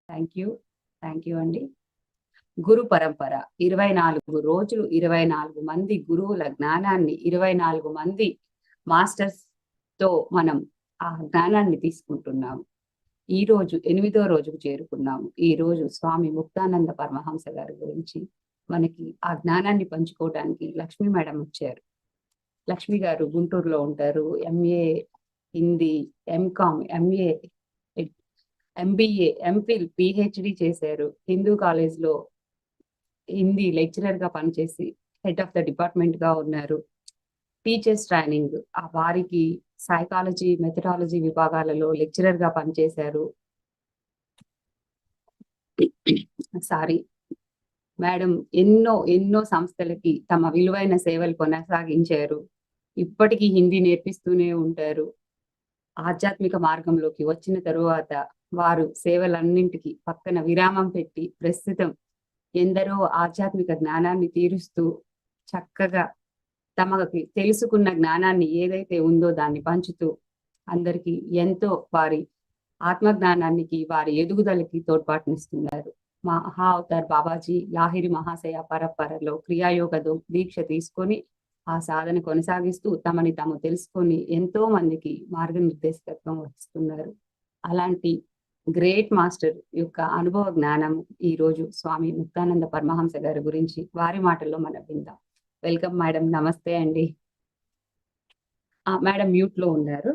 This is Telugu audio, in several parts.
థ్యాంక్ యూ అండి. గురు పరంపర 24 రోజులు 24 మంది గురువుల జ్ఞానాన్ని 24 మంది మాస్టర్స్ తో మనం ఆ జ్ఞానాన్ని తీసుకుంటున్నాము. ఈ రోజు 8వ రోజుకు చేరుకున్నాము. ఈ రోజు స్వామి ముక్తానంద పరమహంస గారి గురించి మనకి ఆ జ్ఞానాన్ని పంచుకోవడానికి లక్ష్మీ మేడం వచ్చారు. లక్ష్మి గారు గుంటూరులో ఉంటారు. MA Hindi, MCom, MA, MBA, MPhil, PhD చేశారు. హిందూ కాలేజ్లో హిందీ లెక్చరర్ గా పనిచేసి హెడ్ ఆఫ్ ద డిపార్ట్మెంట్ గా ఉన్నారు. టీచర్స్ ట్రైనింగ్ వారికి సైకాలజీ, మెథడాలజీ విభాగాలలో లెక్చరర్ గా పనిచేశారు. సారీ మేడం ఎన్నో ఎన్నో సంస్థలకి తమ విలువైన సేవలు కొనసాగించారు. ఇప్పటికీ హిందీ నేర్పిస్తూనే ఉంటారు. ఆధ్యాత్మిక మార్గంలోకి వచ్చిన తరువాత వారు సేవలన్నింటికి పక్కన విరామం పెట్టి ప్రస్తుతం ఎందరో ఆధ్యాత్మిక జ్ఞానాన్ని తీరుస్తూ చక్కగా తమకి తెలుసుకున్న జ్ఞానాన్ని ఏదైతే ఉందో దాన్ని పంచుతూ అందరికీ ఎంతో వారి ఆత్మజ్ఞానానికి, వారి ఎదుగుదలకి తోడ్పాటునిస్తున్నారు. మహా అవతార్ బాబాజీ లాహిరి మహాశయ పరపరలో క్రియాయోగ దీక్ష తీసుకొని ఆ సాధన కొనసాగిస్తూ తమని తాము తెలుసుకొని ఎంతో మందికి మార్గనిర్దేశకత్వం వహిస్తున్నారు. అలాంటి గ్రేట్ మాస్టర్ యొక్క అనుభవ జ్ఞానం ఈ రోజు స్వామి ముక్తానంద పరమహంస గారి గురించి వారి మాటల్లో మనం విందాం. Welcome madam. నమస్తే అండి. మేడం మ్యూట్ లో ఉన్నారు.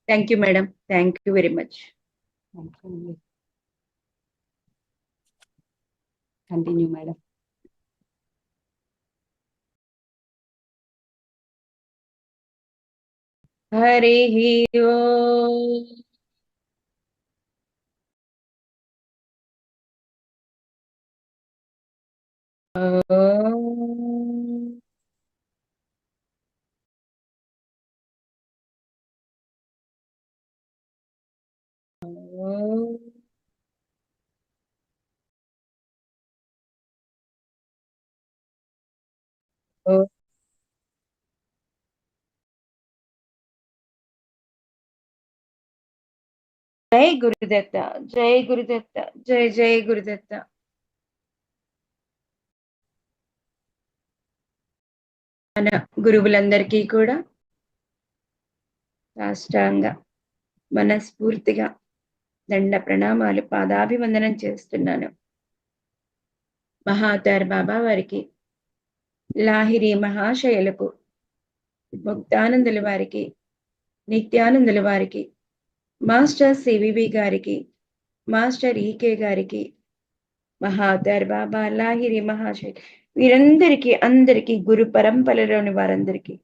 Thank you madam. Thank you very much. Continue madam. Hari Om. జై గురుదత్త, జై గురుదత్త, జై జై గురుదత్త. మన గురువులందరికీ కూడా సాష్టాంగ మనస్ఫూర్తిగా దండ ప్రణామాలు, పాదాభివందనం చేస్తున్నాను. మహావతార్ బాబా వారికి, లాహిరి మహాశయులకు, ముక్తానందుల వారికి, నిత్యానందుల వారికి, మాస్టర్ సివివి గారికి, మాస్టర్ ఈకే గారికి, మహావతార్ బాబా, లాహిరి మహాశయ వీరందరికీ, అందరికీ గురు పరంపరలోని వారందరికీ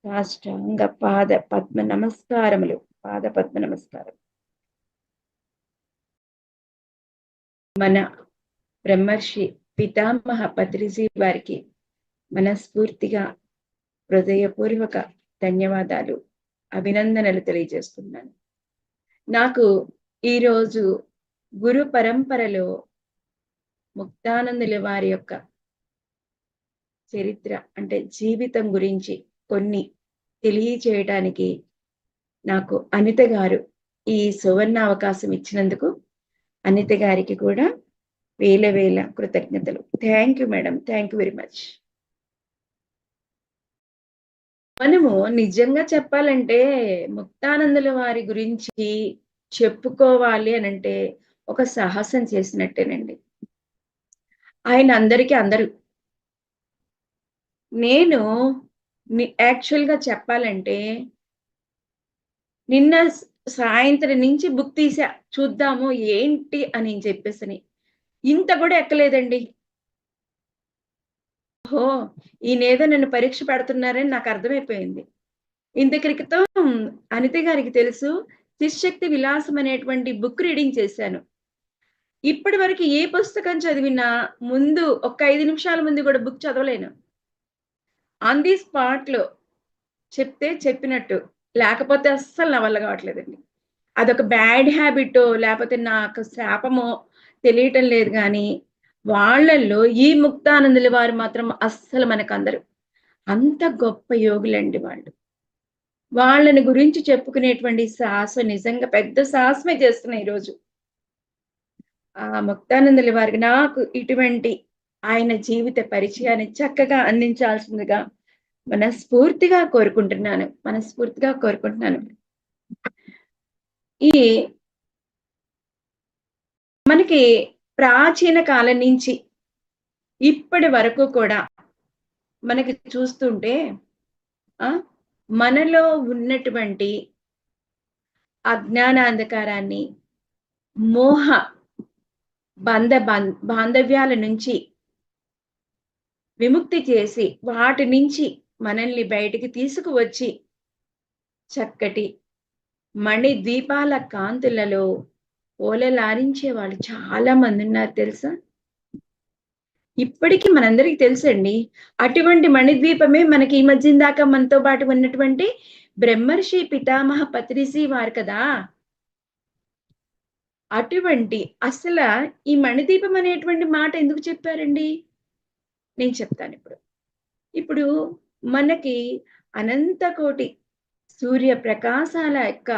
సాష్టాంగ పాద పద్మ నమస్కారములు, పాద పద్మ నమస్కారం. మన బ్రహ్మర్షి పితామహ పత్రిజీ వారికి మనస్ఫూర్తిగా హృదయపూర్వక ధన్యవాదాలు, అభినందనలు తెలియజేస్తున్నాను. నాకు ఈరోజు గురు పరంపరలో ముక్తానందుల వారి యొక్క చరిత్ర అంటే జీవితం గురించి కొన్ని తెలియచేయడానికి నాకు అనిత గారు ఈ సువర్ణ అవకాశం ఇచ్చినందుకు అనిత గారికి కూడా వేల వేల కృతజ్ఞతలు. Thank you madam. Thank you very much. మనము నిజంగా చెప్పాలంటే ముక్తానందుల వారి గురించి చెప్పుకోవాలి అని అంటే ఒక సాహసం చేసినట్టేనండి. ఆయన అందరికీ అందరూ. నేను యాక్చువల్గా చెప్పాలంటే నిన్న సాయంత్రం నుంచి బుక్ తీసా, చూద్దాము ఏంటి అని చెప్పేసి. ఇంత కూడా ఎక్కలేదండి. ఓహో, ఈయనేదో నన్ను పరీక్ష పెడుతున్నారని నాకు అర్థమైపోయింది. ఇంత క్రితం అనిత గారికి తెలుసు, శిశక్తి విలాసం అనేటువంటి బుక్ రీడింగ్ చేశాను. ఇప్పటి వరకు ఏ పుస్తకం చదివినా ముందు ఒక 5 నిమిషాల ముందు కూడా బుక్ చదవలేను. ఆన్ ది స్పాట్ లో చెప్తే చెప్పినట్టు, లేకపోతే అస్సలు నా వల్ల కావట్లేదండి. అదొక బ్యాడ్ హ్యాబిటో లేకపోతే నాకు శాపమో తెలియటం లేదు. కానీ వాళ్ళల్లో ఈ ముక్తానందుల వారు మాత్రం అస్సలు మనకందరు అంత గొప్ప యోగులండి వాళ్ళు. వాళ్ళని గురించి చెప్పుకునేటువంటి సాహసం నిజంగా పెద్ద సాహసమే చేస్తున్నా ఈరోజు. ముక్తానందుల వారికి నాకు ఇటువంటి ఆయన జీవిత పరిచయాన్ని చక్కగా అందించాల్సిందిగా మనస్ఫూర్తిగా కోరుకుంటున్నాను. ఈ మనకి ప్రాచీన కాలం నుంచి ఇప్పటి వరకు కూడా మనకి చూస్తుంటే మనలో ఉన్నటువంటి అజ్ఞానాంధకారాన్ని, మోహ బాంధవ్యాల నుంచి విముక్తి చేసి వాటి నుంచి మనల్ని బయటికి తీసుకువచ్చి చక్కటి మణి ద్వీపాల కాంతులలో ఓలలారించే వాళ్ళు చాలా మంది ఉన్నారు తెలుసా. ఇప్పటికీ మనందరికీ తెలుసండి. అటువంటి మణిద్వీపమే మనకి ఈ మధ్య దాకా మనతో పాటు ఉన్నటువంటి బ్రహ్మర్షి పితామహ పత్రిజీ వారు కదా. అటువంటి అసలు ఈ మణిదీపం అనేటువంటి మాట ఎందుకు చెప్పారండి? నేను చెప్తాను ఇప్పుడు మనకి అనంత కోటి సూర్య ప్రకాశాల యొక్క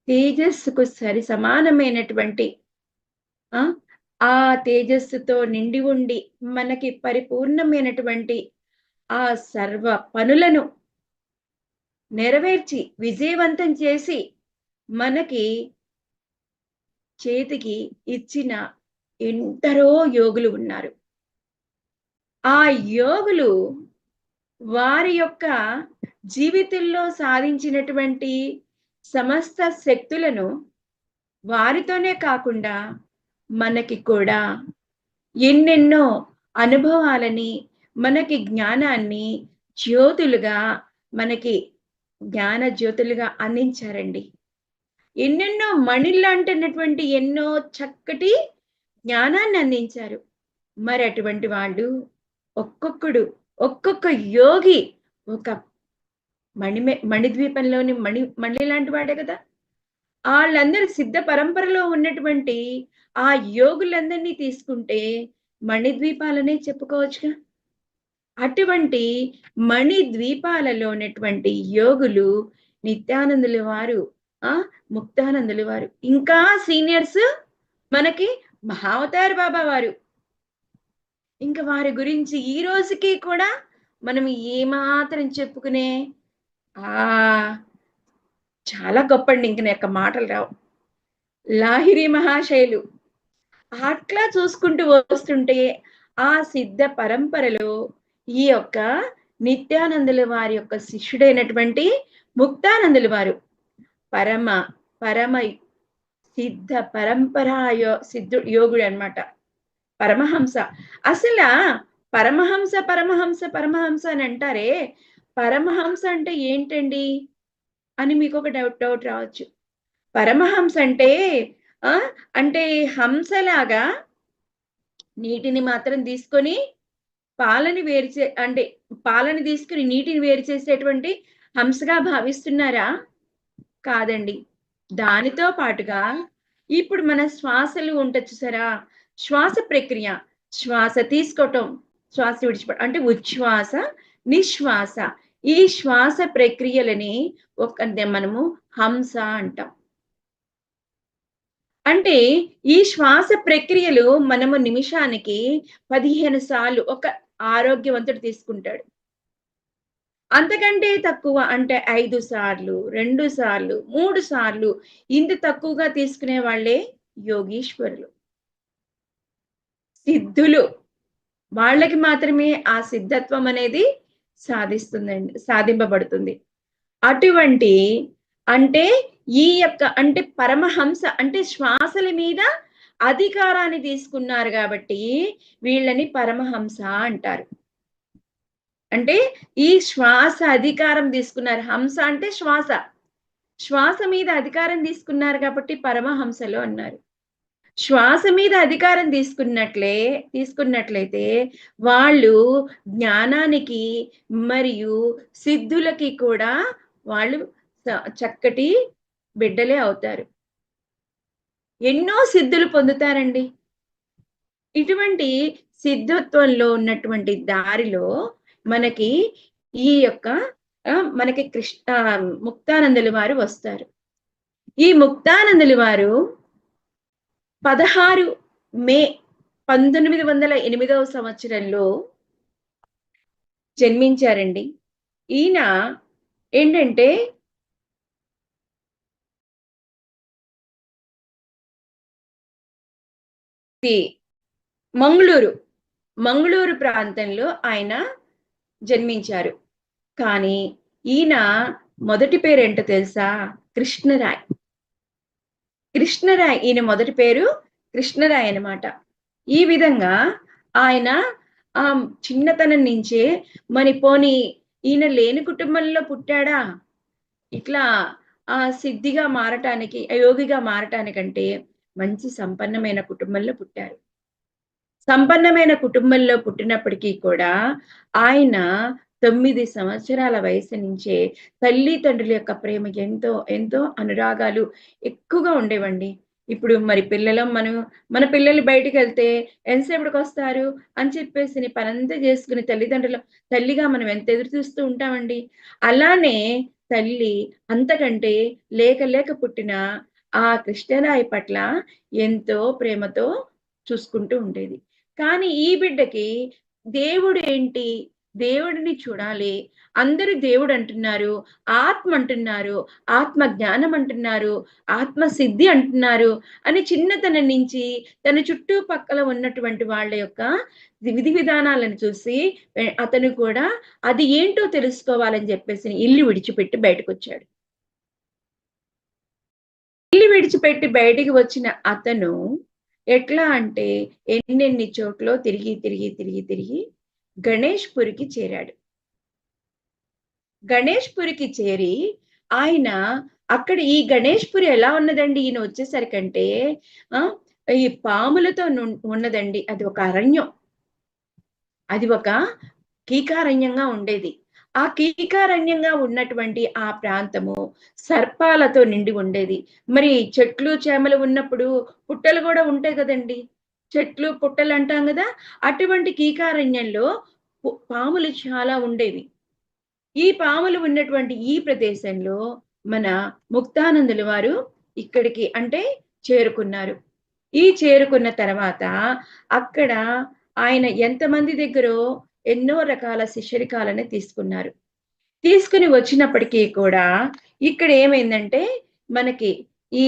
తేజస్సుకు సరి సమానమైనటువంటి ఆ తేజస్సుతో నిండి ఉండి మనకి పరిపూర్ణమైనటువంటి ఆ సర్వ పనులను నెరవేర్చి విజయవంతం చేసి మనకి చేతికి ఇచ్చిన ఎందరో యోగులు ఉన్నారు. ఆ యోగులు వారి యొక్క జీవితంలో సాధించినటువంటి సమస్త శక్తులను వారితోనే కాకుండా మనకి కూడా ఎన్నెన్నో అనుభవాలని, మనకి జ్ఞానాన్ని జ్ఞాన జ్యోతులుగా అందించారండి. ఎన్నెన్నో మణిల్లాంటినటువంటి ఎన్నో చక్కటి జ్ఞానాన్ని అందించారు. మరి అటువంటి వాళ్ళు ఒక్కొక్క యోగి ఒక మణిద్వీపంలోని మణి లాంటి వాడే కదా. వాళ్ళందరూ సిద్ధ పరంపరలో ఉన్నటువంటి ఆ యోగులందరినీ తీసుకుంటే మణిద్వీపాలనే చెప్పుకోవచ్చుగా. అటువంటి మణిద్వీపాలలో ఉన్నటువంటి యోగులు నిత్యానందుల వారు, ముక్తానందుల వారు, ఇంకా సీనియర్స్ మనకి మహావతార్ బాబా వారు. ఇంకా వారి గురించి ఈ రోజుకి కూడా మనం ఏమాత్రం చెప్పుకునే చాలా గొప్పండి. ఇంక నా యొక్క మాటలు రావు. లాహిరి మహాశైలు అట్లా చూసుకుంటూ వస్తుంటే ఆ సిద్ధ పరంపరలో ఈ యొక్క నిత్యానందుల వారి యొక్క శిష్యుడైనటువంటి ముక్తానందుల వారు పరమ సిద్ధ యోగుడు అన్నమాట. పరమహంస. అసలు పరమహంస అని అంటారే, పరమహంస అంటే ఏంటండి అని మీకు ఒక డౌట్ రావచ్చు. పరమహంస అంటే హంసలాగా నీటిని మాత్రం తీసుకొని పాలని తీసుకుని నీటిని వేరు చేసేటువంటి హంసగా భావిస్తున్నారా? కాదండి. దానితో పాటుగా ఇప్పుడు మన శ్వాసలు ఉండొచ్చు సరా, శ్వాస ప్రక్రియ, శ్వాస తీసుకోవటం, శ్వాస విడిచిపోవడం అంటే ఉచ్ఛ్వాస, నిశ్వాస. ఈ శ్వాస ప్రక్రియలని మనము హంస అంటాం. అంటే ఈ శ్వాస ప్రక్రియలు మనము నిమిషానికి 15 సార్లు ఒక ఆరోగ్యవంతుడు తీసుకుంటాడు. అంతకంటే తక్కువ అంటే 5 సార్లు, 2 సార్లు, 3 సార్లు ఇంత తక్కువగా తీసుకునే వాళ్ళే యోగీశ్వరులు, సిద్ధులు. వాళ్ళకి మాత్రమే ఆ సిద్ధత్వం అనేది సాధింపబడుతుంది. అటువంటి ఈ యొక్క పరమహంస అంటే శ్వాసల మీద అధికారాన్ని తీసుకున్నారు కాబట్టి వీళ్ళని పరమహంస అంటారు. అంటే ఈ శ్వాస అధికారం తీసుకున్నారు. హంస అంటే శ్వాస మీద అధికారం తీసుకున్నారు కాబట్టి పరమహంసలు అన్నారు. శ్వాస మీద అధికారం తీసుకున్నట్లయితే వాళ్ళు జ్ఞానానికి మరియు సిద్ధులకి కూడా వాళ్ళు చక్కటి బిడ్డలే అవుతారు. ఎన్నో సిద్ధులు పొందుతారండి. ఇటువంటి సిద్ధత్వంలో ఉన్నటువంటి దారిలో మనకి ఈ యొక్క మనకి ముక్తానందుల వారు వస్తారు. ఈ ముక్తానందుల వారు 16 మే 1908 సంవత్సరంలో జన్మించారండి. ఈయన ఏంటంటే మంగుళూరు ప్రాంతంలో ఆయన జన్మించారు. కానీ ఈయన మొదటి పేరేంటో తెలుసా? కృష్ణరాయ్. ఈయన మొదటి పేరు కృష్ణరాయ్ అన్నమాట. ఈ విధంగా ఆయన చిన్నతనం నుంచే పోనీ ఈయన లేని కుటుంబంలో పుట్టాడా? ఇట్లా సిద్ధిగా మారటానికి, యోగిగా మారటానికంటే మంచి సంపన్నమైన కుటుంబంలో పుట్టారు. సంపన్నమైన కుటుంబంలో పుట్టినప్పటికీ కూడా ఆయన 9 సంవత్సరాల వయసు నుంచే తల్లి తండ్రుల యొక్క ప్రేమ ఎంతో ఎంతో అనురాగాలు ఎక్కువగా ఉండేవండి. ఇప్పుడు మరి మన పిల్లలు బయటికెళ్తే ఎంతసేపటికొస్తారు అని చెప్పేసి పనంతా చేసుకుని తల్లిగా మనం ఎంత ఎదురు చూస్తూ ఉంటామండి. అలానే తల్లి అంతకంటే లేక పుట్టిన ఆ కృష్ణరాయి పట్ల ఎంతో ప్రేమతో చూసుకుంటూ ఉండేది. కానీ ఈ బిడ్డకి దేవుడేంటి? దేవుడిని చూడాలి. అందరూ దేవుడు అంటున్నారు, ఆత్మ అంటున్నారు, ఆత్మ జ్ఞానం అంటున్నారు, ఆత్మ సిద్ధి అంటున్నారు అని చిన్నతనం నుంచి తన చుట్టుపక్కల ఉన్నటువంటి వాళ్ళ యొక్క విధి విధానాలను చూసి అతను కూడా అది ఏంటో తెలుసుకోవాలని చెప్పేసి ఇల్లు విడిచిపెట్టి బయటకొచ్చాడు. ఇల్లు విడిచిపెట్టి బయటికి వచ్చిన అతను ఎట్లా అంటే ఎన్నెన్ని చోట్ల తిరిగి గణేష్‌పురికి చేరాడు. గణేష్‌పురికి చేరి ఆయన అక్కడ ఈ గణేష్‌పురి ఎలా ఉన్నదండి ఈయన వచ్చేసరికంటే ఈ పాములతో ఉన్నదండి. అది ఒక అరణ్యం. అది ఒక కీకారణ్యంగా ఉండేది. ఆ కీకారణ్యంగా ఉన్నటువంటి ఆ ప్రాంతము సర్పాలతో నిండి ఉండేది. మరి చెట్లు చేమలు ఉన్నప్పుడు పుట్టలు కూడా ఉంటాయి కదండి. చెట్లు పుట్టలు అంటాం కదా. అటువంటి కీకారణ్యంలో పాములు చాలా ఉండేవి. ఈ పాములు ఉన్నటువంటి ఈ ప్రదేశంలో మన ముక్తానందుల వారు ఇక్కడికి అంటే చేరుకున్నారు. ఈ చేరుకున్న తర్వాత అక్కడ ఆయన ఎంతమంది దగ్గరో ఎన్నో రకాల శిష్యరికాలని తీసుకున్నారు. తీసుకుని వచ్చినప్పటికీ కూడా ఇక్కడ ఏమైందంటే మనకి ఈ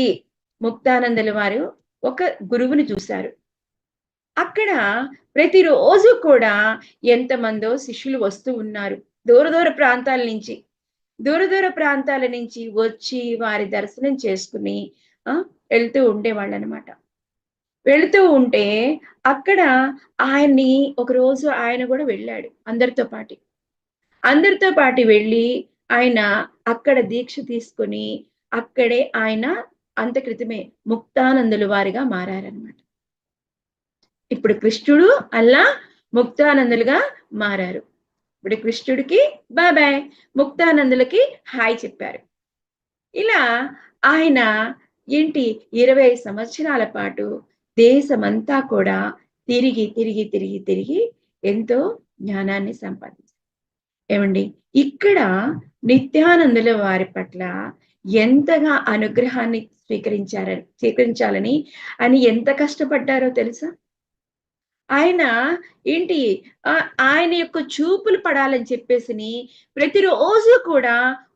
ముక్తానందుల వారు ఒక గురువుని చూశారు. అక్కడ ప్రతిరోజు కూడా ఎంతమందో శిష్యులు వస్తూ ఉన్నారు. దూర ప్రాంతాల నుంచి వచ్చి వారి దర్శనం చేసుకుని వెళ్తూ ఉండేవాళ్ళనమాట. వెళుతూ ఉంటే అక్కడ ఆయన్ని ఒకరోజు ఆయన కూడా వెళ్ళాడు అందరితో పాటు వెళ్ళి ఆయన అక్కడ దీక్ష తీసుకొని అక్కడే ఆయన అంత క్రితమే ముక్తానందుల వారిగా మారారనమాట. ఇప్పుడు కృష్ణుడు అలా ముక్తానందులుగా మారారు. ఇప్పుడు కృష్ణుడికి బాయ్, ముక్తానందులకి హాయ్ చెప్పారు. ఇలా ఆయన 20 సంవత్సరాల పాటు దేశమంతా కూడా తిరిగి ఎంతో జ్ఞానాన్ని సంపాదించారు. ఏమండి, ఇక్కడ నిత్యానందుల వారి పట్ల ఎంతగా అనుగ్రహాన్ని స్వీకరించాలని ఎంత కష్టపడ్డారో తెలుసా? ఆయన ఆయన యొక్క చూపులు పడాలని చెప్పేసి ప్రతిరోజు కూడా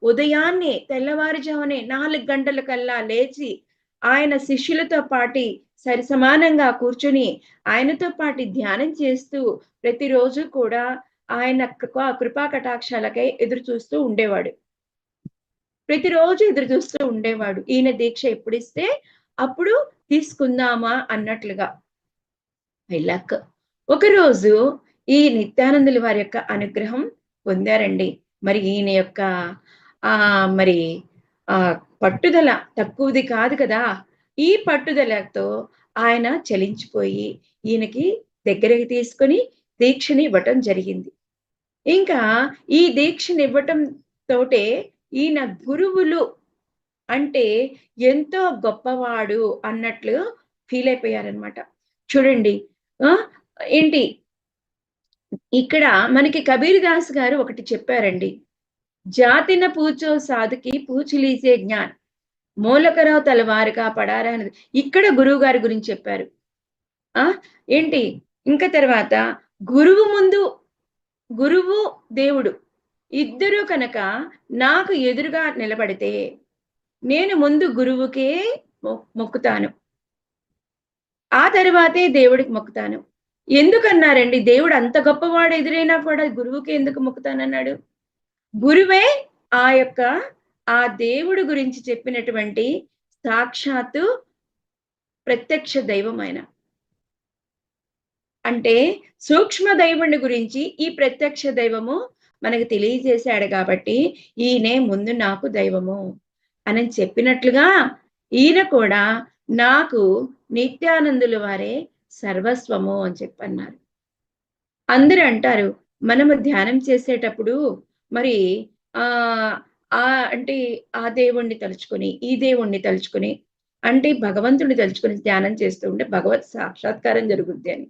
ఉదయాన్నే తెల్లవారుజామునే 4 గంటలకల్లా లేచి ఆయన శిష్యులతో పాటి సరిసమానంగా కూర్చొని ఆయనతో పాటు ధ్యానం చేస్తూ ప్రతిరోజు కూడా ఆయన కృపా కటాక్షాలకై ఎదురు చూస్తూ ఉండేవాడు. ఈయన దీక్ష ఎప్పుడిస్తే అప్పుడు తీసుకుందామా అన్నట్లుగా. వెళ్ళాక ఒకరోజు ఈ నిత్యానందుల వారి యొక్క అనుగ్రహం పొందారండి. మరి ఈయన యొక్క పట్టుదల తక్కువది కాదు కదా. ఈ పట్టుదలతో ఆయన చలించిపోయి ఈయనకి దగ్గరికి తీసుకొని దీక్షని ఇవ్వటం జరిగింది. ఇంకా ఈ దీక్షని ఇవ్వటం తోటే ఈయన గురువులు అంటే ఎంతో గొప్పవాడు అన్నట్లు ఫీల్ అయిపోయారనమాట. చూడండి, ఇక్కడ మనకి కబీర్ దాస్ గారు ఒకటి చెప్పారండి. జాతిన పూచో సాధుకి పూచులీసే జ్ఞాన్ మూలకరావు తలవారుగా పడారా అనేది ఇక్కడ గురువు గారి గురించి చెప్పారు. ఏంటి ఇంకా తర్వాత గురువు దేవుడు ఇద్దరు కనుక నాకు ఎదురుగా నిలబడితే నేను ముందు గురువుకే మొక్కుతాను, ఆ తర్వాతే దేవుడికి మొక్కుతాను. ఎందుకన్నారండి? దేవుడు అంత గొప్పవాడు ఎదురైనా కూడా గురువుకి ఎందుకు మొక్కుతానన్నాడు? గురువే ఆ దేవుడు గురించి చెప్పినటువంటి సాక్షాత్తు ప్రత్యక్ష దైవం ఆయన. అంటే సూక్ష్మ దైవుని గురించి ఈ ప్రత్యక్ష దైవము మనకు తెలియజేశాడు కాబట్టి ఈయనే ముందు నాకు దైవము అని చెప్పినట్లుగా ఈయన కూడా నాకు నిత్యానందుల వారే సర్వస్వము అని చెప్పన్నారు. అందరూ అంటారు మనము ధ్యానం చేసేటప్పుడు మరి అంటే ఆ దేవుణ్ణి తలుచుకొని ఈ దేవుణ్ణి తలుచుకొని అంటే భగవంతుడిని తలుచుకొని ధ్యానం చేస్తూ ఉంటే భగవత్ సాక్షాత్కారం జరుగుద్ది అని.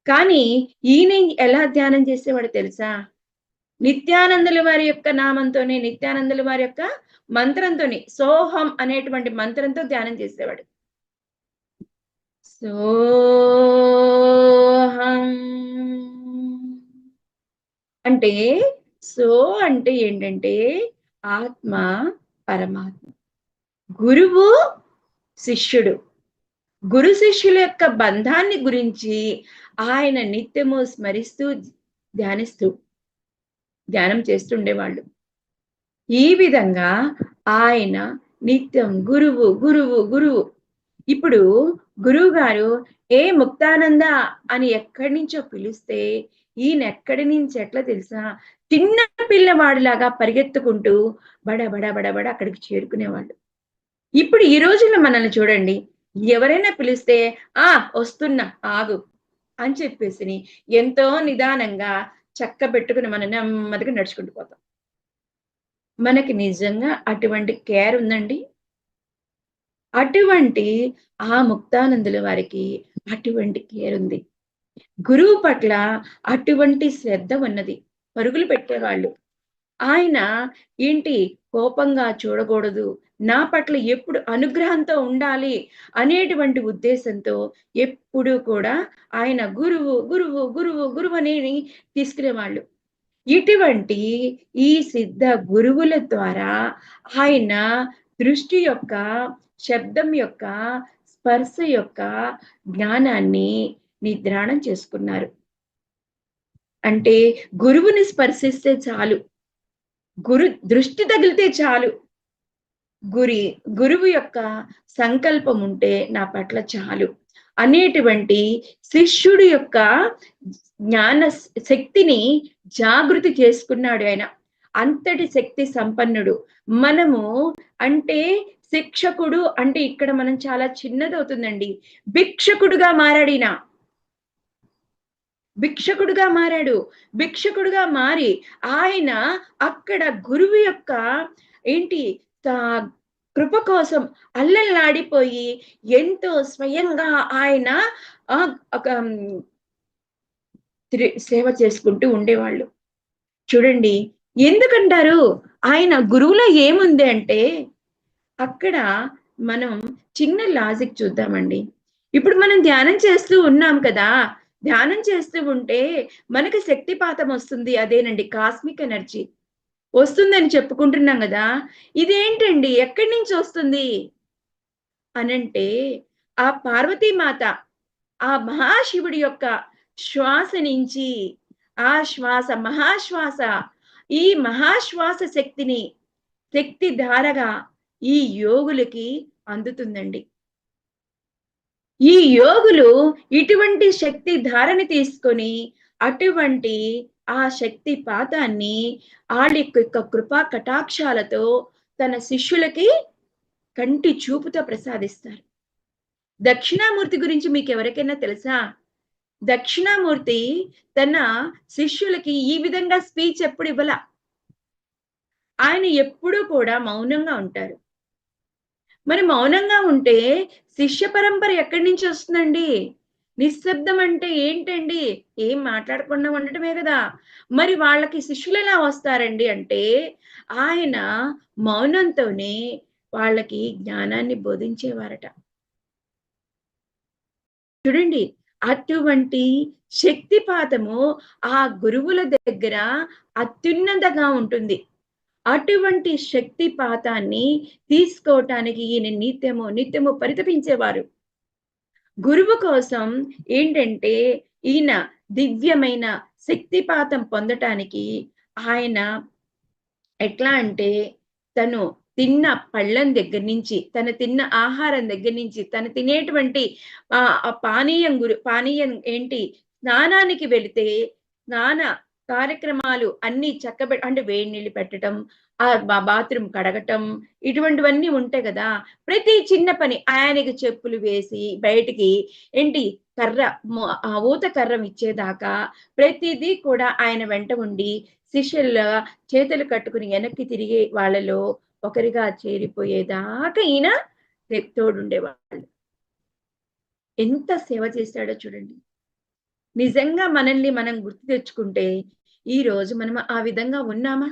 కానీ ఈయన ఎలా ధ్యానం చేసేవాడు తెలుసా? నిత్యానందుల వారి యొక్క నామంతోనే, నిత్యానందుల వారి యొక్క మంత్రంతోనే, సోహం అనేటువంటి మంత్రంతో ధ్యానం చేసేవాడు. సోహం అంటే అంటే ఏంటంటే ఆత్మ పరమాత్మ, గురువు శిష్యుడు, గురు శిష్యుల యొక్క బంధాన్ని గురించి ఆయన నిత్యము స్మరిస్తూ ధ్యానం చేస్తుండేవాళ్ళు. ఈ విధంగా ఆయన నిత్యం గురువు గురువు గురువు. ఇప్పుడు గురువు గారు ఏ ముక్తానంద అని ఎక్కడి నుంచో పిలిస్తే ఈయన ఎక్కడి నుంచి ఎట్లా తెలుసా? చిన్న పిల్లవాడిలాగా పరిగెత్తుకుంటూ బడ అక్కడికి చేరుకునేవాళ్ళు. ఇప్పుడు ఈ రోజుల్లో మనల్ని చూడండి, ఎవరైనా పిలిస్తే వస్తున్నా ఆగు అని చెప్పేసి ఎంతో నిదానంగా చక్కబెట్టుకుని మనం నెమ్మదిగా నడుచుకుంటూ పోతాం. మనకి నిజంగా అటువంటి కేర్ ఉందండి? అటువంటి ఆ ముక్తానందుల వారికి అటువంటి కేర్ ఉంది. గురువు పట్ల అటువంటి శ్రద్ధ ఉన్నది. పరుగులు పెట్టేవాళ్ళు. ఆయన ఏంటి కోపంగా చూడకూడదు, నా పట్ల ఎప్పుడు అనుగ్రహంతో ఉండాలి అనేటువంటి ఉద్దేశంతో ఎప్పుడూ కూడా ఆయన గురువు గురువు గురువు గురువు అని తీసుకునేవాళ్ళు. ఇటువంటి ఈ సిద్ధ గురువుల ద్వారా ఆయన దృష్టి యొక్క, శబ్దం యొక్క, స్పర్శ యొక్క జ్ఞానాన్ని నిద్రాణం చేసుకున్నారు. అంటే గురువుని స్పర్శిస్తే చాలు, గురు దృష్టి తగిలితే చాలు, గురువు యొక్క సంకల్పం ఉంటే నా పట్ల చాలు అనేటువంటి శిష్యుడి యొక్క జ్ఞాన శక్తిని జాగృతి చేసుకున్నాడు ఆయన. అంతటి శక్తి సంపన్నుడు. మనము అంటే శిక్షకుడు అంటే ఇక్కడ మనం చాలా చిన్నదవుతుందండి. భిక్షకుడుగా మారాడినా, భిక్షకుడుగా మారాడు. భిక్షకుడుగా మారి ఆయన అక్కడ గురువు యొక్క కృప కోసం అల్లల్లాడిపోయి ఎంతో స్వయంగా ఆయన సేవ చేసుకుంటూ ఉండేవాళ్ళు. చూడండి, ఎందుకంటారు ఆయన గురువులో ఏముంది అంటే, అక్కడ మనం చిన్న లాజిక్ చూద్దామండి. ఇప్పుడు మనం ధ్యానం చేస్తూ ఉన్నాం కదా, ధ్యానం చేస్తూ ఉంటే మనకి శక్తిపాతం వస్తుంది. అదేనండి కాస్మిక్ ఎనర్జీ వస్తుందని చెప్పుకుంటున్నాం కదా. ఇదేంటండి ఎక్కడి నుంచి వస్తుంది అనంటే, ఆ పార్వతీమాత ఆ మహాశివుడి యొక్క శ్వాస నుంచి, ఆ శ్వాస మహాశ్వాస, ఈ మహాశ్వాస శక్తిని శక్తి ధారగా ఈ యోగులకి అందుతుందండి. ఈ యోగులు ఇటువంటి శక్తి ధారని తీసుకొని అటువంటి ఆ శక్తి పాతాన్ని వాళ్ళ యొక్క కృపా కటాక్షాలతో తన శిష్యులకి కంటి చూపుతో ప్రసాదిస్తారు. దక్షిణామూర్తి గురించి మీకు ఎవరికైనా తెలుసా? దక్షిణామూర్తి తన శిష్యులకి ఈ విధంగా స్పీచ్ ఎప్పుడు ఇవ్వాల. ఆయన ఎప్పుడూ కూడా మౌనంగా ఉంటారు. మరి మౌనంగా ఉంటే శిష్య పరంపర ఎక్కడి నుంచి వస్తుందండి? నిశ్శబ్దం అంటే ఏంటండి? ఏం మాట్లాడకుండా ఉండటమే గదా! మరి వాళ్ళకి శిష్యులు ఎలా వస్తారండి అంటే, ఆయన మౌనంతోనే వాళ్ళకి జ్ఞానాన్ని బోధించేవారట. చూడండి, అటువంటి శక్తిపాతము ఆ గురువుల దగ్గర అత్యున్నతంగా ఉంటుంది. అటువంటి శక్తిపాతాన్ని తీసుకోవటానికి ఈయన నిత్యము పరితపించేవారు. గురువు కోసం ఏంటంటే, ఈయన దివ్యమైన శక్తిపాతం పొందటానికి ఆయన ఎట్లా అంటే, తను తిన్న పళ్ళెం దగ్గర నుంచి, తను తిన్న ఆహారం దగ్గర నుంచి, తను తినేటువంటి ఆ పానీయం ఏంటి, స్నానానికి వెళితే, స్నాన కార్యక్రమాలు అన్నీ అంటే వేడి నీళ్ళు పెట్టటం, బాత్రూమ్ కడగటం, ఇటువంటివన్నీ ఉంటాయి గదా! ప్రతి చిన్న పని ఆయనకి చెప్పులు వేసి, బయటికి ఏంటి కర్ర ఊత కర్ర ఇచ్చేదాకా ప్రతిదీ కూడా ఆయన వెంట ఉండి, శిష్యుల్లా చేతులు కట్టుకుని వెనక్కి తిరిగే వాళ్ళలో ఒకరిగా చేరిపోయేదాకా ఈయన తోడుండేవాళ్ళు. ఎంత సేవ చేశాడో చూడండి. నిజంగా మనల్ని మనం గుర్తు తెచ్చుకుంటే, ఈరోజు మనం ఆ విధంగా ఉన్నామా?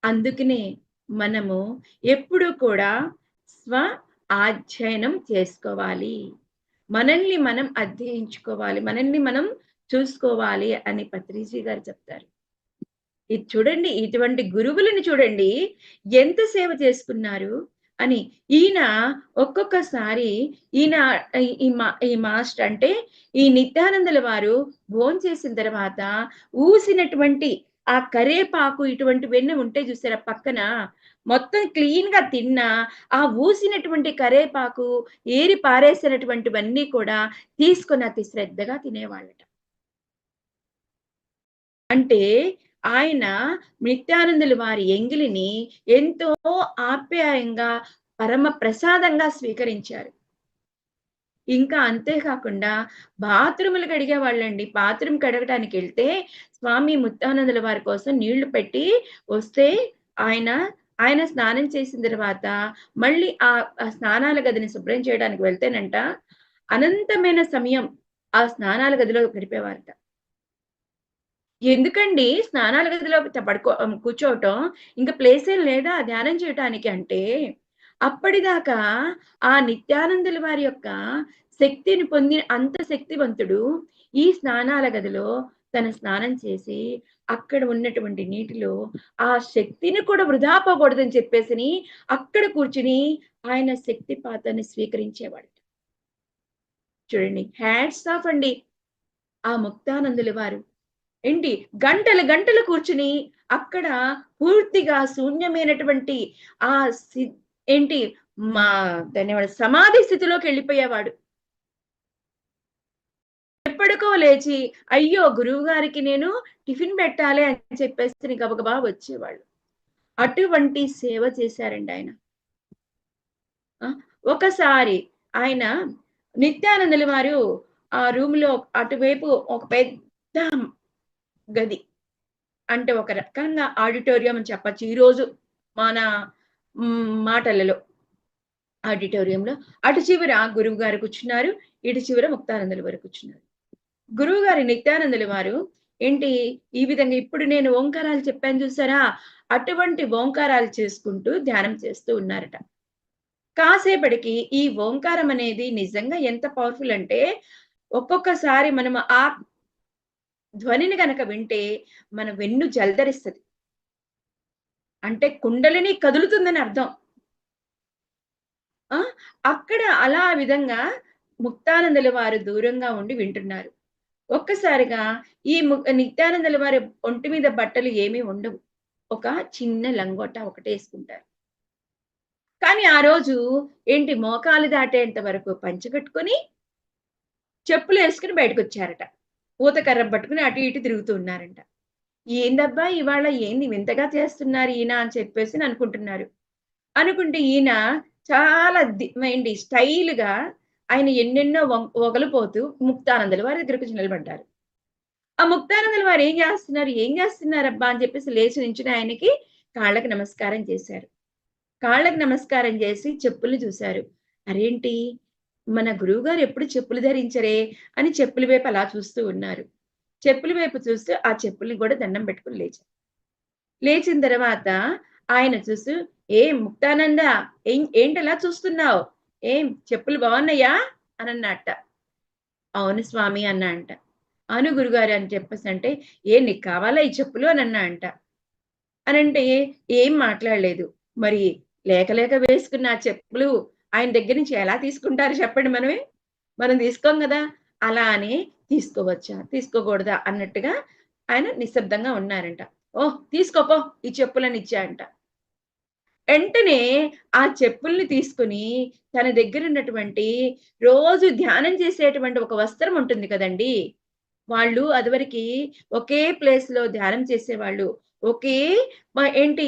అందుకనే మనము ఎప్పుడూ కూడా స్వ అధ్యయనం చేసుకోవాలి. మనల్ని మనం అధ్యయించుకోవాలి. మనల్ని మనం చూసుకోవాలి అని పత్రిజీ గారు చెప్తారు. ఇది చూడండి, ఇటువంటి గురువులను చూడండి ఎంత సేవ చేసుకున్నారు అని. ఈయన ఒక్కొక్కసారి ఈయన ఈ మాస్టర్ అంటే ఈ నిత్యానందుల వారు భోంచేసిన తర్వాత ఊసినటువంటి ఆ కరేపాకు ఇటువంటివన్నీ ఉంటాయి చూసారా పక్కన, మొత్తం క్లీన్‌గా తిన్నా ఆ ఊసినటువంటి కరేపాకు, ఏరి పారేసినటువంటివన్నీ కూడా తీసుకొని అతి శ్రద్ధగా తినేవాళ్ళట. అంటే ఆయన నిత్యానందుల వారి ఎంగిలిని ఎంతో ఆప్యాయంగా, పరమ ప్రసాదంగా స్వీకరించారు. ఇంకా అంతే కాకుండా బాత్రూములు కడిగేవాళ్ళండి. బాత్రూమ్ కడగటానికెళ్తే స్వామి ముత్యానందుల వారి కోసం నీళ్లు పెట్టి వస్తే ఆయన, ఆయన స్నానం చేసిన తర్వాత మళ్ళీ ఆ స్నానాల గదిని శుభ్రం చేయడానికి వెళ్తేనంట అనంతమైన సమయం ఆ స్నానాల గదిలో గడిపేవారట. ఎందుకండి స్నానాల గదిలో కూర్చోవటం, ఇంక ప్లేసేం లేదా ధ్యానం చేయటానికి అంటే, అప్పటిదాకా ఆ నిత్యానందుల వారి యొక్క శక్తిని పొందిన అంత శక్తివంతుడు ఈ స్నానాల గదిలో తన స్నానం చేసి, అక్కడ ఉన్నటువంటి నీటిలో ఆ శక్తిని కూడా వృధా పోకూడదని చెప్పేసని, అక్కడ కూర్చొని ఆయన శక్తిపాతాన్ని స్వీకరించేవాడట. చూడండి, హ్యాట్స్ ఆఫ్ అండి ఆ ముక్తానందుల వారు. ఏంటి గంటలు గంటలు కూర్చుని అక్కడ పూర్తిగా శూన్యమైనటువంటి ఆ సి ఏంటి మా దాన్నేమంటారు సమాధి స్థితిలోకి వెళ్ళిపోయేవాడు. ఎప్పటికో లేచి అయ్యో గురువు గారికి నేను టిఫిన్ పెట్టాలి అని చెప్పేసి గబగబా వచ్చేవాళ్ళు. అటువంటి సేవ చేశారండి ఆయన. ఒకసారి ఆయన నిత్యానందుల వారు ఆ రూమ్‌లో అటువైపు ఒక పెద్ద గది. అంటే ఒక రకంగా ఆడిటోరియం అని చెప్పొచ్చు. ఈరోజు మన మాటలలో ఆడిటోరియంలో అటు చివర గురువుగారు కూర్చున్నారు. ఇటు చివర ముక్తానందుల వారు కూర్చున్నారు. గురువుగారు నిత్యానందుల వారు ఏంటి ఈ విధంగా ఇప్పుడు నేను ఓంకారాలు చెప్పాను చూసారా? అటువంటి ఓంకారాలు చేసుకుంటూ ధ్యానం చేస్తూ ఉన్నారట. కాసేపటికి ఈ ఓంకారం అనేది నిజంగా ఎంత పవర్‌ఫుల్ అంటే ఒక్కొక్కసారి మనం ఆ ధ్వనిని గనక వింటే మన వెన్ను జలధరిస్తది. అంటే కుండలిని కదులుతుందని అర్థం. ఆ! అక్కడ అలా విధంగా ముక్తానందుల వారు దూరంగా ఉండి వింటున్నారు. ఒక్కసారిగా ఈ నిత్యానందుల వారి ఒంటి మీద బట్టలు ఏమీ ఉండవు. ఒక చిన్న లంగోట ఒకటేసుకుంటారు. కానీ ఆ రోజు ఏంటి మోకాలు దాటేంత వరకు పంచె కట్టుకొని, చెప్పులేసుకొని బయటకొచ్చారట. ఊతకర్ర పట్టుకొని అటు ఇటు తిరుగుతూ ఉన్నారంట. ఏందబ్బా! ఇవాళ ఏంది వింతగా చేస్తున్నారు ఈయన అని చెప్పేసి అనుకుంటున్నారు. అనుకుంటే ఈయన చాలా ఏంటి స్టైల్‌గా ఆయన ఎన్నెన్నో వగలిపోతూ ముక్తానందుల వారి దగ్గరకొచ్చి నిలబడ్డారు. ఆ ముక్తానందుల వారు ఏం జేస్తున్నారు? ఏం జేస్తున్నారబ్బా! అని చెప్పేసి లేచి నించుని ఆయనకి కాళ్ళకి నమస్కారం చేశారు. కాళ్ళకి నమస్కారం జేసి చెప్పుల్ని చూసారు. అరేంటి మన గురువు గారు ఎప్పుడు చెప్పులు ధరించరే అని చెప్పుల వైపు అలా చూస్తూ ఉన్నారు. చెప్పుల వైపు చూస్తూ ఆ చెప్పుల్ని కూడా దండం పెట్టుకొని లేచారు. లేచిన తర్వాత ఆయన చూస్తూ, "ఏం ముక్తానంద, ఏంటలా చూస్తున్నావు? ఏం చెప్పులు బాగున్నాయా?" అనన్నట్ట. "అవును స్వామి" అన్నా అంట. "అవును గురుగారు" అని చెప్పేసంటే, "ఏం నీకు కావాలా ఈ చెప్పులు?" అనన్నా అంట. అనంటే ఏం మాట్లాడలేదు. మరి లేక లేక వేసుకున్న ఆ చెప్పులు ఆయన దగ్గర నుంచి ఎలా తీసుకుంటారు చెప్పండి మనమే? మనం తీసుకోం గదా! అలా అని తీసుకోవచ్చా? తీసుకోకూడదా? అన్నట్టుగా ఆయన నిశ్శబ్దంగా ఉన్నారంట. "ఓహ్! తీసుకో పో ఈ చెప్పులని" ఇచ్చా అంట. వెంటనే ఆ చెప్పుల్ని తీసుకొని తన దగ్గరున్నటువంటి రోజు ధ్యానం చేసేటువంటి ఒక వస్త్రం ఉంటుంది కదండీ! వాళ్ళు అదివరకి ఒకే ప్లేస్‌లో ధ్యానం చేసేవాళ్ళు. ఒకే ఏంటి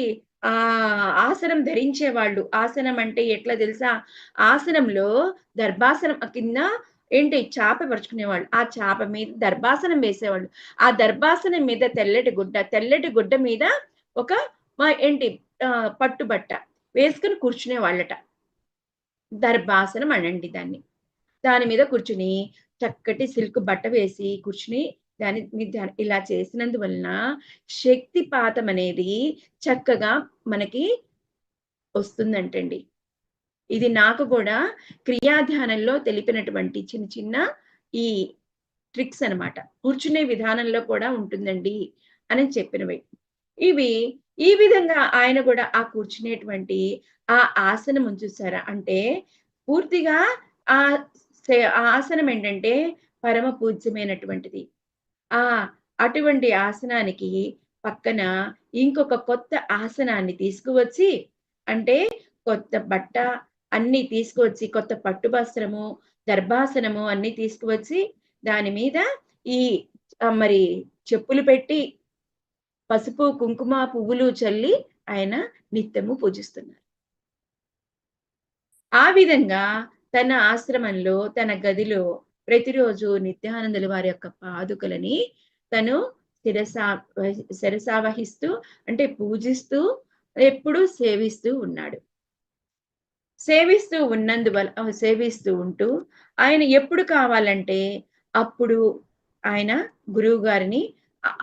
ఆసనం ధరించేవాళ్ళు. ఆసనం అంటే ఎట్లా తెలుసా? ఆసనంలో దర్భాసనం కింద ఏంటి చాప పరుచుకునేవాళ్ళు. ఆ చాప మీద దర్భాసనం వేసేవాళ్ళు. ఆ దర్భాసనం మీద తెల్లటి గుడ్డ మీద ఒక ఏంటి పట్టుబట్ట వేసుకొని కూర్చునేవాళ్ళట. దర్భాసనం అనండి దాన్ని. దాని మీద కూర్చొని చక్కటి సిల్క్ బట్ట వేసి కూర్చుని దాని మీద ఇలా చేసినందువలన శక్తిపాతం అనేది చక్కగా మనకి వస్తుందంటండి. ఇది నాకు కూడా క్రియాధ్యానంలో తెలిపినటువంటి చిన్న చిన్న ఈ ట్రిక్స్ అనమాట. కూర్చునే విధానంలో కూడా ఉంటుందండి అని చెప్పినవి. ఇవి ఈ విధంగా ఆయన గూడా ఆ కూర్చునేటువంటి ఆ ఆసనం చూసారా? అంటే పూర్తిగా ఆహ్, ఆ ఆసనం ఏంటంటే పరమ పూజ్యమైనటువంటిది. ఆ! అటువంటి ఆసనానికి పక్కన ఇంకొక కొత్త ఆసనాన్ని తీసుకువచ్చి అంటే కొత్త బట్ట అన్నీ తీసుకువచ్చి కొత్త పట్టు వస్త్రము, దర్భాసనము అన్నీ తీసుకువచ్చి దాని మీద ఈ మరి చెప్పులు పెట్టి పసుపు, కుంకుమ, పువ్వులు చల్లి ఆయన నిత్యము పూజిస్తున్నారు. ఆ విధంగా తన ఆశ్రమంలో, తన గదిలో ప్రతిరోజు నిత్యానందుల వారి యొక్క పాదుకలని తను శిరసా శిరసావహిస్తూ అంటే పూజిస్తూ ఎప్పుడూ సేవిస్తూ ఉన్నాడు. సేవిస్తూ ఉంటూ ఆయన ఎప్పుడు కావాలంటే అప్పుడు ఆయన గురువుగారిని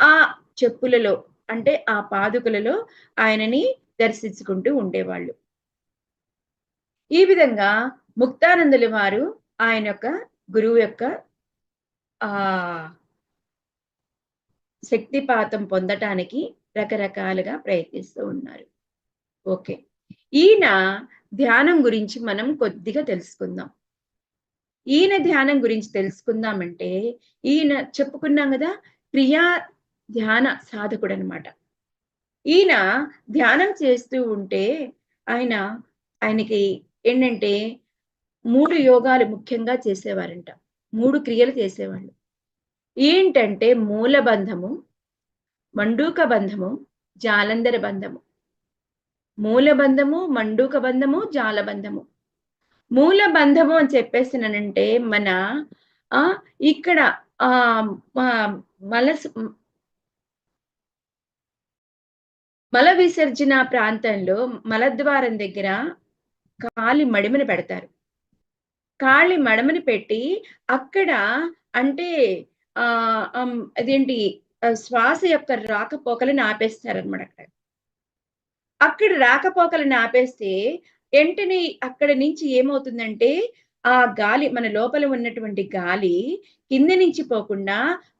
ఆ చెప్పులలో అంటే ఆ పాదుకలలో ఆయనని దర్శించుకుంటూ ఉండేవాళ్ళు. ఈ విధంగా ముక్తానందుల వారు ఆయన యొక్క గురువు యొక్క ఆహ్, శక్తిపాతం పొందటానికి రకరకాలుగా ప్రయత్నిస్తూ ఉన్నారు. ఓకే. ఈయన ధ్యానం గురించి మనం కొద్దిగా తెలుసుకుందాం. ఈయన ధ్యానం గురించి తెలుసుకుందామంటే, ఈయన చెప్పుకున్నాం గదా! క్రియా ధ్యాన సాధకుడనమాట. ఈయన ధ్యానం చేస్తూ ఉంటే, ఆయన ఆయనకి ఏంటంటే 3 యోగాలు ముఖ్యంగా చేసేవారంట. 3 క్రియలు చేసేవాళ్ళు. ఏంటంటే మూలబంధము, మండూక బంధము, జాలంధర బంధము. మూలబంధము, మండూక బంధము, జాలబంధము. మూల బంధము అని చెప్పేసినానంటే మన ఇక్కడ ఆహ్, మ మలస్ మల విసర్జన ప్రాంతంలో మలద్వారం దగ్గర కాలి మడిమని పెడతారు. కాలి మడమని పెట్టి అక్కడ అంటే అదేంటి శ్వాస యొక్క రాకపోకలను ఆపేస్తారనమాట అక్కడ. అక్కడ రాకపోకలను ఆపేస్తే వెంటనే అక్కడి నుంచి ఏమవుతుందంటే, ఆ గాలి మన లోపల ఉన్నటువంటి గాలి కింద నుంచి పోకుండా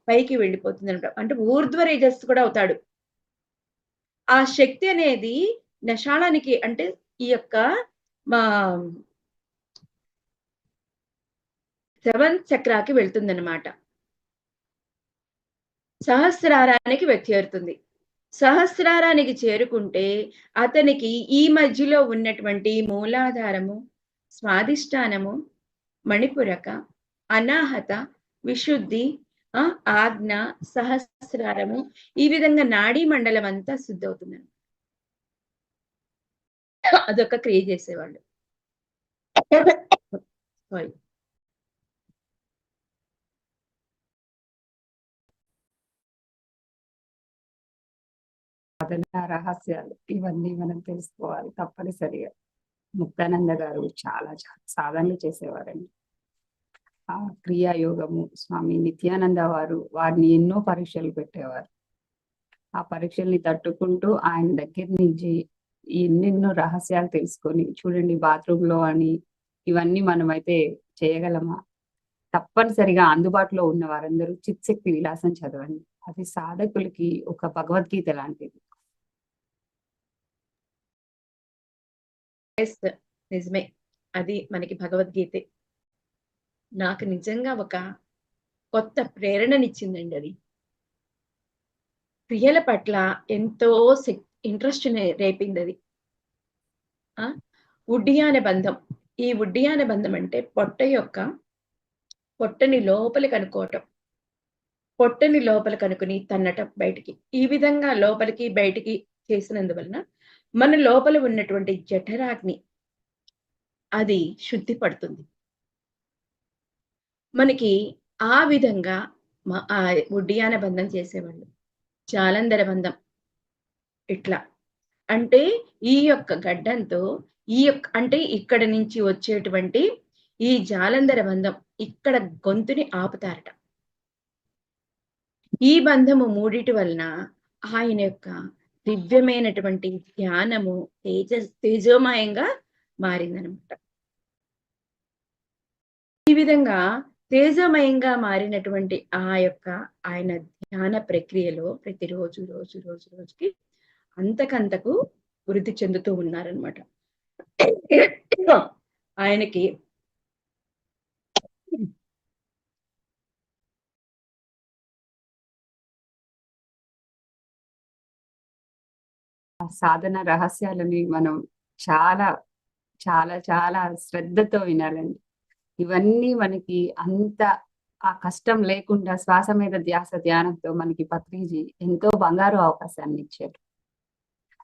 పైకి వెళ్ళిపోతుందనమాట. అంటే ఊర్ధ్వ రేజస్సు కూడా అవుతాడు. ఆ శక్తి అనేది నషాళానికి అంటే ఈ యొక్క మా సెవెంత్ చక్రాకి వెళ్తుందనమాట. సహస్రారానికి చేరుతుంది. సహస్రారానికి చేరుకుంటే అతనికి ఈ మధ్యలో ఉన్నటువంటి మూలాధారము, స్వాదిష్టానము, మణిపురక, అనాహత, విశుద్ధి, ఆజ్ఞ, సహస్రారము ఈ విధంగా నాడీ మండలం అంతా శుద్ధవుతుందండి. అదొక క్రియ చేసేవాళ్ళు. సారీ. సాధన రహస్యాలు ఇవన్నీ మనం తెలుసుకోవాలి తప్పనిసరిగా. ముక్తానంద గారు చాలా చాలా సాధనలు చేసేవారండి. ఆ క్రియాయోగము స్వామి నిత్యానంద వారిని ఎన్నో పరీక్షలు పెట్టేవారు. ఆ పరీక్షల్ని తట్టుకుంటూ ఆయన దగ్గర నుంచి ఎన్నెన్నో రహస్యాలు తెలుసుకొని చూడండి బాత్రూమ్ లో అని ఇవన్నీ మనమైతే చేయగలమా? తప్పనిసరిగా అందుబాటులో ఉన్న వారందరూ చిత్శక్తి విలాసం చదవండి. అది సాధకులకి ఒక భగవద్గీత లాంటిది. నిజమే. అది మనకి భగవద్గీతే. నాకు నిజంగా ఒక కొత్త ప్రేరణనిచ్చిందండి అది. క్రియల పట్ల ఎంతో ఇంట్రెస్ట్ రేపిందది. ఉడ్డియాన బంధం. ఈ ఉడ్డియాన బంధం అంటే పొట్టని లోపలికి అనుకోవటం. పొట్టని లోపల కనుకొని తన్నటం బయటికి. ఈ విధంగా లోపలికి బయటికి చేసినందువలన మన లోపల ఉన్నటువంటి జఠరాగ్ని అది శుద్ధి పడుతుంది. మనకి ఆ విధంగా ఉడ్డియాన బంధం చేసేవాళ్ళు. జాలంధర బంధం. ఇట్లా. అంటే ఈ యొక్క గడ్డంతో అంటే ఇక్కడ నుంచి వచ్చేటువంటి ఈ జాలంధర బంధం ఇక్కడ గొంతుని ఆపుతారట. ఈ బంధము మూడిటి వలన ఆయన యొక్క దివ్యమైనటువంటి ధ్యానము తేజోమయంగా మారిందనమాట. ఈ విధంగా తేజోమయంగా మారినటువంటి ఆయన ధ్యాన ప్రక్రియలో ప్రతిరోజు రోజుకి అంతకంతకు వృద్ధి చెందుతూ ఉన్నారనమాట. ఆయనకి సాధన రహస్యాలని మనం చాలా చాలా చాలా శ్రద్ధతో వినాలండి. ఇవన్నీ మనకి అంత ఆ కష్టం లేకుండా శ్వాస మీద ధ్యాస ధ్యానంతో మనకి పత్రిజీ ఎంతో బంగారు అవకాశాన్ని ఇచ్చారు.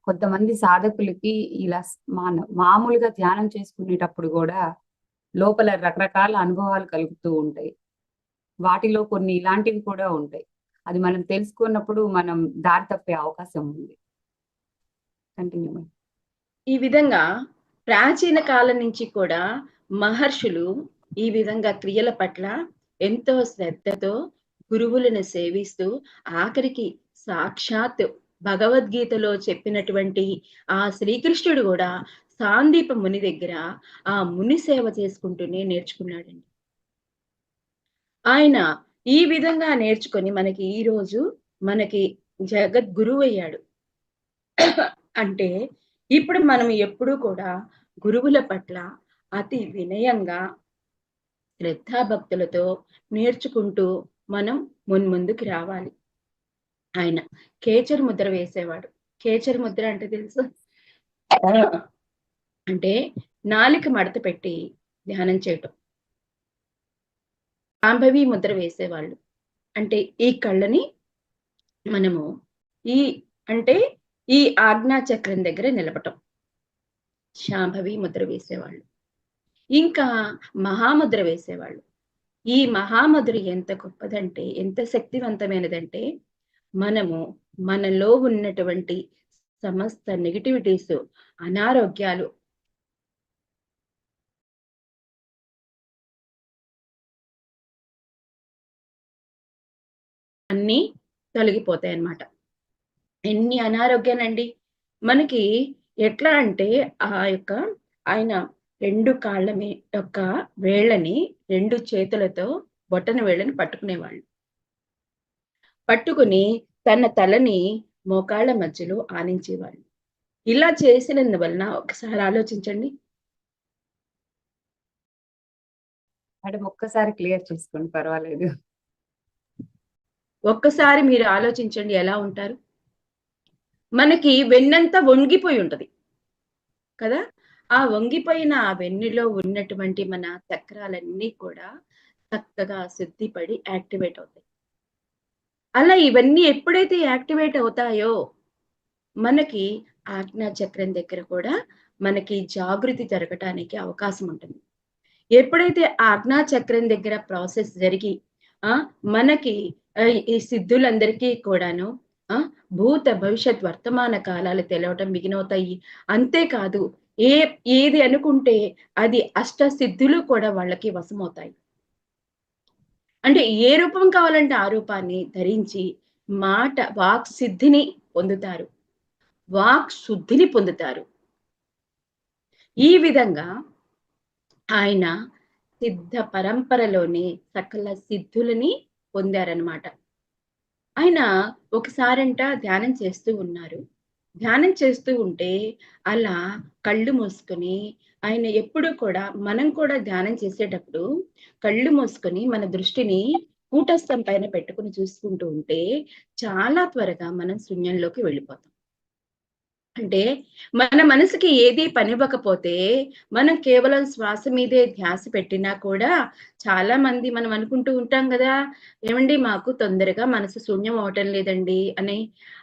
కొంతమంది సాధకులకి ఇలా మామూలుగా ధ్యానం చేసుకునేటప్పుడు కూడా లోపల రకరకాల అనుభవాలు కలుగుతూ ఉంటాయి. వాటిలో కొన్ని ఇలాంటివి కూడా ఉంటాయి. అది మనం తెలుసుకున్నప్పుడు మనం దారి తప్పే అవకాశం ఉంది. కంటిన్యూ. ఈ విధంగా ప్రాచీన కాలం నుంచి కూడా మహర్షులు ఈ విధంగా క్రియల పట్ల ఎంతో శ్రద్ధతో గురువులను సేవిస్తూ ఆఖరికి సాక్షాత్ భగవద్గీతలో చెప్పినటువంటి ఆ శ్రీకృష్ణుడు కూడా సాందీప ముని దగ్గర ఆ ముని సేవ చేసుకుంటూనే నేర్చుకున్నాడండి. ఆయన ఈ విధంగా నేర్చుకొని మనకి ఈ రోజు మనకి జగద్గురువు అయ్యాడు. అంటే ఇప్పుడు మనం ఎప్పుడూ కూడా గురువుల పట్ల అతి వినయంగా శ్రద్ధాభక్తులతో నేర్చుకుంటూ మనం మున్ముందుకు రావాలి. ఆయన కేచర్ ముద్ర వేసేవాడు. కేచర్ ముద్ర అంటే తెలుసు, అంటే నాలిక మడత పెట్టి ధ్యానం చేయటం. శాంభవి ముద్ర వేసేవాళ్ళు. అంటే ఈ కళ్ళని మనము ఈ ఆజ్ఞా చక్రం దగ్గర నిలపటం. శాంభవి ముద్ర వేసేవాళ్ళు. ఇంకా మహాముద్ర వేసేవాళ్ళు. ఈ మహాముద్ర ఎంత గొప్పదంటే, ఎంత శక్తివంతమైనదంటే, మనలో ఉన్నటువంటి సమస్త నెగిటివిటీస్, అనారోగ్యాలు అన్నీ తొలగిపోతాయి అన్నమాట. ఎన్ని అనారోగ్యాలండి మనకి. ఎట్లా అంటే ఆయన 2 కాళ్ళ యొక్క వేళ్ళని 2 చేతులతో బొటన వేళ్ళని పట్టుకునేవాళ్ళు. పట్టుకుని తన తలని మోకాళ్ళ మధ్యలో ఆనించేవాళ్ళు. ఇలా చేసినందువలన ఒకసారి ఆలోచించండి. మేడం ఒక్కసారి క్లియర్ చేసుకోండి, పర్వాలేదు. ఒక్కసారి మీరు ఆలోచించండి ఎలా ఉంటారు. మనకి వెన్నంతా వంగిపోయి ఉంటది కదా. ఆ వంగిపోయిన ఆ వెన్నులో ఉన్నటువంటి మన చక్రాలన్నీ కూడా చక్కగా శుద్ధిపడి యాక్టివేట్ అవుతాయి. అలా ఇవన్నీ ఎప్పుడైతే యాక్టివేట్ అవుతాయో మనకి ఆజ్ఞా చక్రం దగ్గర కూడా మనకి జాగృతి జరగటానికి అవకాశం ఉంటుంది. ఎప్పుడైతే ఆజ్ఞా చక్రం దగ్గర ప్రాసెస్ జరిగి మనకి ఈ సిద్ధులందరికీ కూడాను భూత భవిష్యత్ వర్తమాన కాలాలు తెలవటం మిగినవుతాయి. అంతేకాదు ఏది అనుకుంటే అది అష్ట సిద్ధులు కూడా వాళ్ళకి వశమవుతాయి. అంటే ఏ రూపం కావాలంటే ఆ రూపాన్ని ధరించి వాక్ సిద్ధిని పొందుతారు, వాక్ శుద్ధిని పొందుతారు. ఈ విధంగా ఆయన సిద్ధ పరంపరలోని సకల సిద్ధులని పొందారనమాట. ఆయన ఒకసారంట ధ్యానం చేస్తూ ఉన్నారు. ధ్యానం చేస్తూ ఉంటే అలా కళ్ళు మూసుకొని ఆయన ఎప్పుడూ కూడా మనం కూడా ధ్యానం చేసేటప్పుడు కళ్ళు మూసుకొని మన దృష్టిని కూటస్థం పైన పెట్టుకొని చూసుకుంటూ ఉంటే చాలా త్వరగా మనం శూన్యంలోకి వెళ్ళిపోతాం. అంటే మన మనసుకి ఏది పనివ్వకపోతే మనం కేవలం శ్వాస మీదే ధ్యాస పెట్టినా కూడా చాలా మంది మనం అనుకుంటూ ఉంటాం కదా, ఏమండి మాకు తొందరగా మనసు శూన్యం అవటం లేదండి అని.